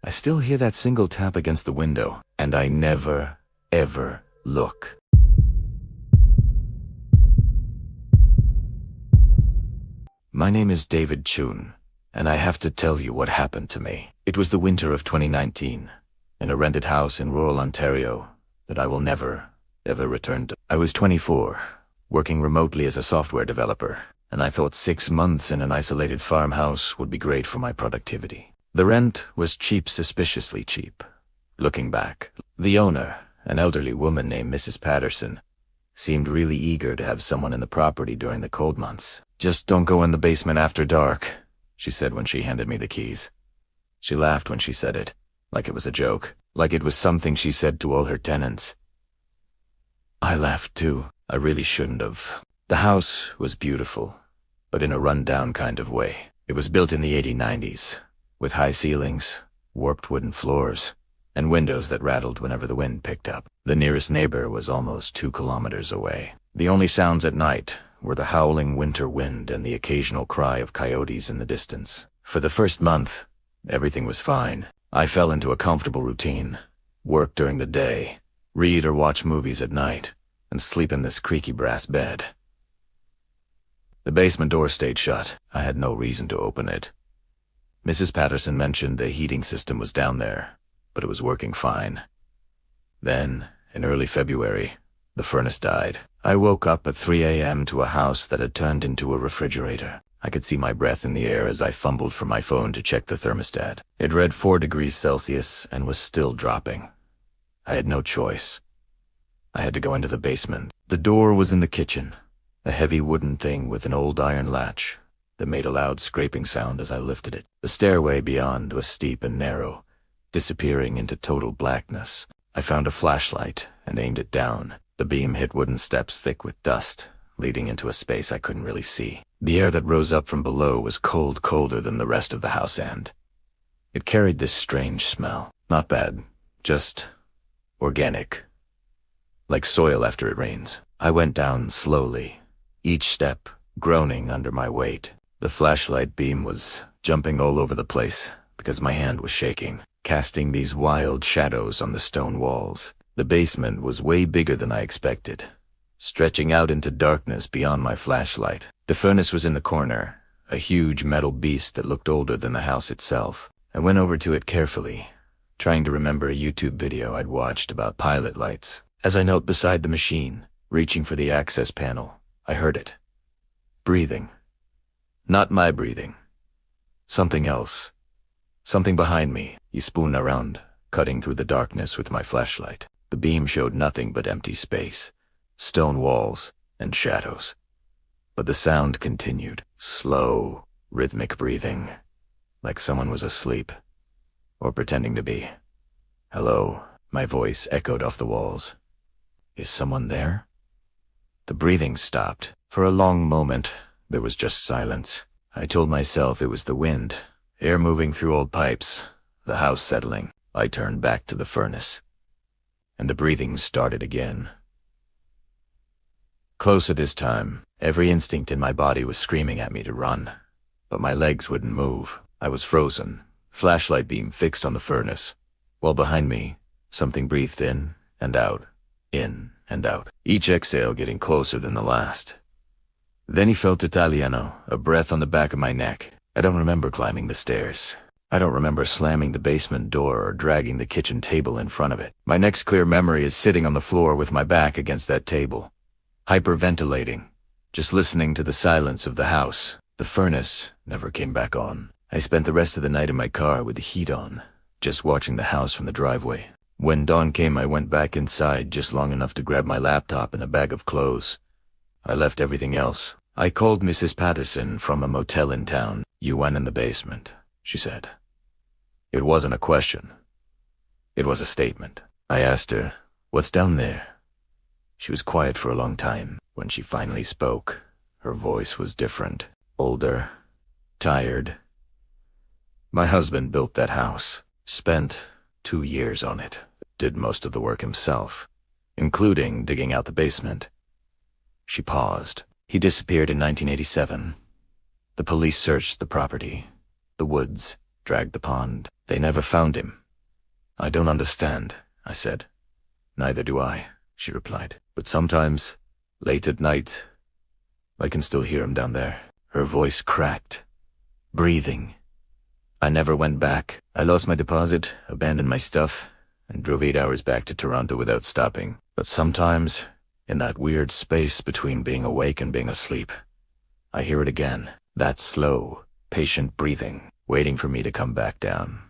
[SPEAKER 1] I still hear that single tap against the window, and I never, ever look. My name is David Chun, and I have to tell you what happened to me. It was the winter of 2019, in a rented house in rural Ontario that I will never, ever return to. I was 24, working remotely as a software developer, and I thought 6 months in an isolated farmhouse would be great for my productivity. The rent was cheap, suspiciously cheap. Looking back, the owner, an elderly woman named Mrs. Patterson, seemed really eager to have someone in the property during the cold months. "Just don't go in the basement after dark," she said when she handed me the keys. She laughed when she said it, like it was a joke, like it was something she said to all her tenants. I laughed too. I really shouldn't have. The house was beautiful, but in a run-down kind of way. It was built in the 1890s, with high ceilings, warped wooden floors, and windows that rattled whenever the wind picked up. The nearest neighbor was almost 2 kilometers away. The only sounds at night were the howling winter wind and the occasional cry of coyotes in the distance. For the first month, everything was fine. I fell into a comfortable routine, work during the day, read or watch movies at night, and sleep in this creaky brass bed. The basement door stayed shut. I had no reason to open it. Mrs. Patterson mentioned the heating system was down there, but it was working fine. Then, in early February, the furnace died. I woke up at 3 a.m. to a house that had turned into a refrigerator. I could see my breath in the air as I fumbled for my phone to check the thermostat. It read 4 degrees Celsius and was still dropping. I had no choice. I had to go into the basement. The door was in the kitchen, a heavy wooden thing with an old iron latch that made a loud scraping sound as I lifted it. The stairway beyond was steep and narrow, disappearing into total blackness. I found a flashlight and aimed it down. The beam hit wooden steps thick with dust, leading into a space I couldn't really see. The air that rose up from below was colder than the rest of the house, and it carried this strange smell. Not bad, just organic, like soil after it rains. I went down slowly, each step groaning under my weight. The flashlight beam was jumping all over the place because my hand was shaking, casting these wild shadows on the stone walls. The basement was way bigger than I expected, stretching out into darkness beyond my flashlight. The furnace was in the corner, a huge metal beast that looked older than the house itself. I went over to it carefully, trying to remember a YouTube video I'd watched about pilot lights. As I knelt beside the machine, reaching for the access panel, I heard it. Breathing. Not my breathing. Something else. Something behind me. He spun around, cutting through the darkness with my flashlight. The beam showed nothing but empty space, stone walls, and shadows. But the sound continued. Slow, rhythmic breathing, like someone was asleep, or pretending to be. "Hello," my voice echoed off the walls. "Is someone there?" The breathing stopped. For a long moment, there was just silence. I told myself it was the wind, air moving through old pipes, the house settling. I turned back to the furnace, and the breathing started again. Closer this time, every instinct in my body was screaming at me to run, but my legs wouldn't move. I was frozen, flashlight beam fixed on the furnace, while behind me, something breathed in and out, each exhale getting closer than the last. Then he felt Italiano, a breath on the back of my neck. I don't remember climbing the stairs. I don't remember slamming the basement door or dragging the kitchen table in front of it. My next clear memory is sitting on the floor with my back against that table, hyperventilating, just listening to the silence of the house. The furnace never came back on. I spent the rest of the night in my car with the heat on, just watching the house from the driveway. When dawn came, I went back inside just long enough to grab my laptop and a bag of clothes. I left everything else. I called Mrs. Patterson from a motel in town. "You went in the basement," she said. It wasn't a question. It was a statement. I asked her, "What's down there?" She was quiet for a long time. When she finally spoke, her voice was different, older, tired. "My husband built that house, spent 2 years on it, did most of the work himself, including digging out the basement." She paused. "He disappeared in 1987. The police searched the property, the woods, dragged the pond. They never found him." "I don't understand," I said. "Neither do I," she replied. "But sometimes, late at night, I can still hear him down there." Her voice cracked, breathing. "I never went back. I lost my deposit, abandoned my stuff, and drove 8 hours back to Toronto without stopping. But sometimes, in that weird space between being awake and being asleep, I hear it again, that slow, patient breathing, waiting for me to come back down."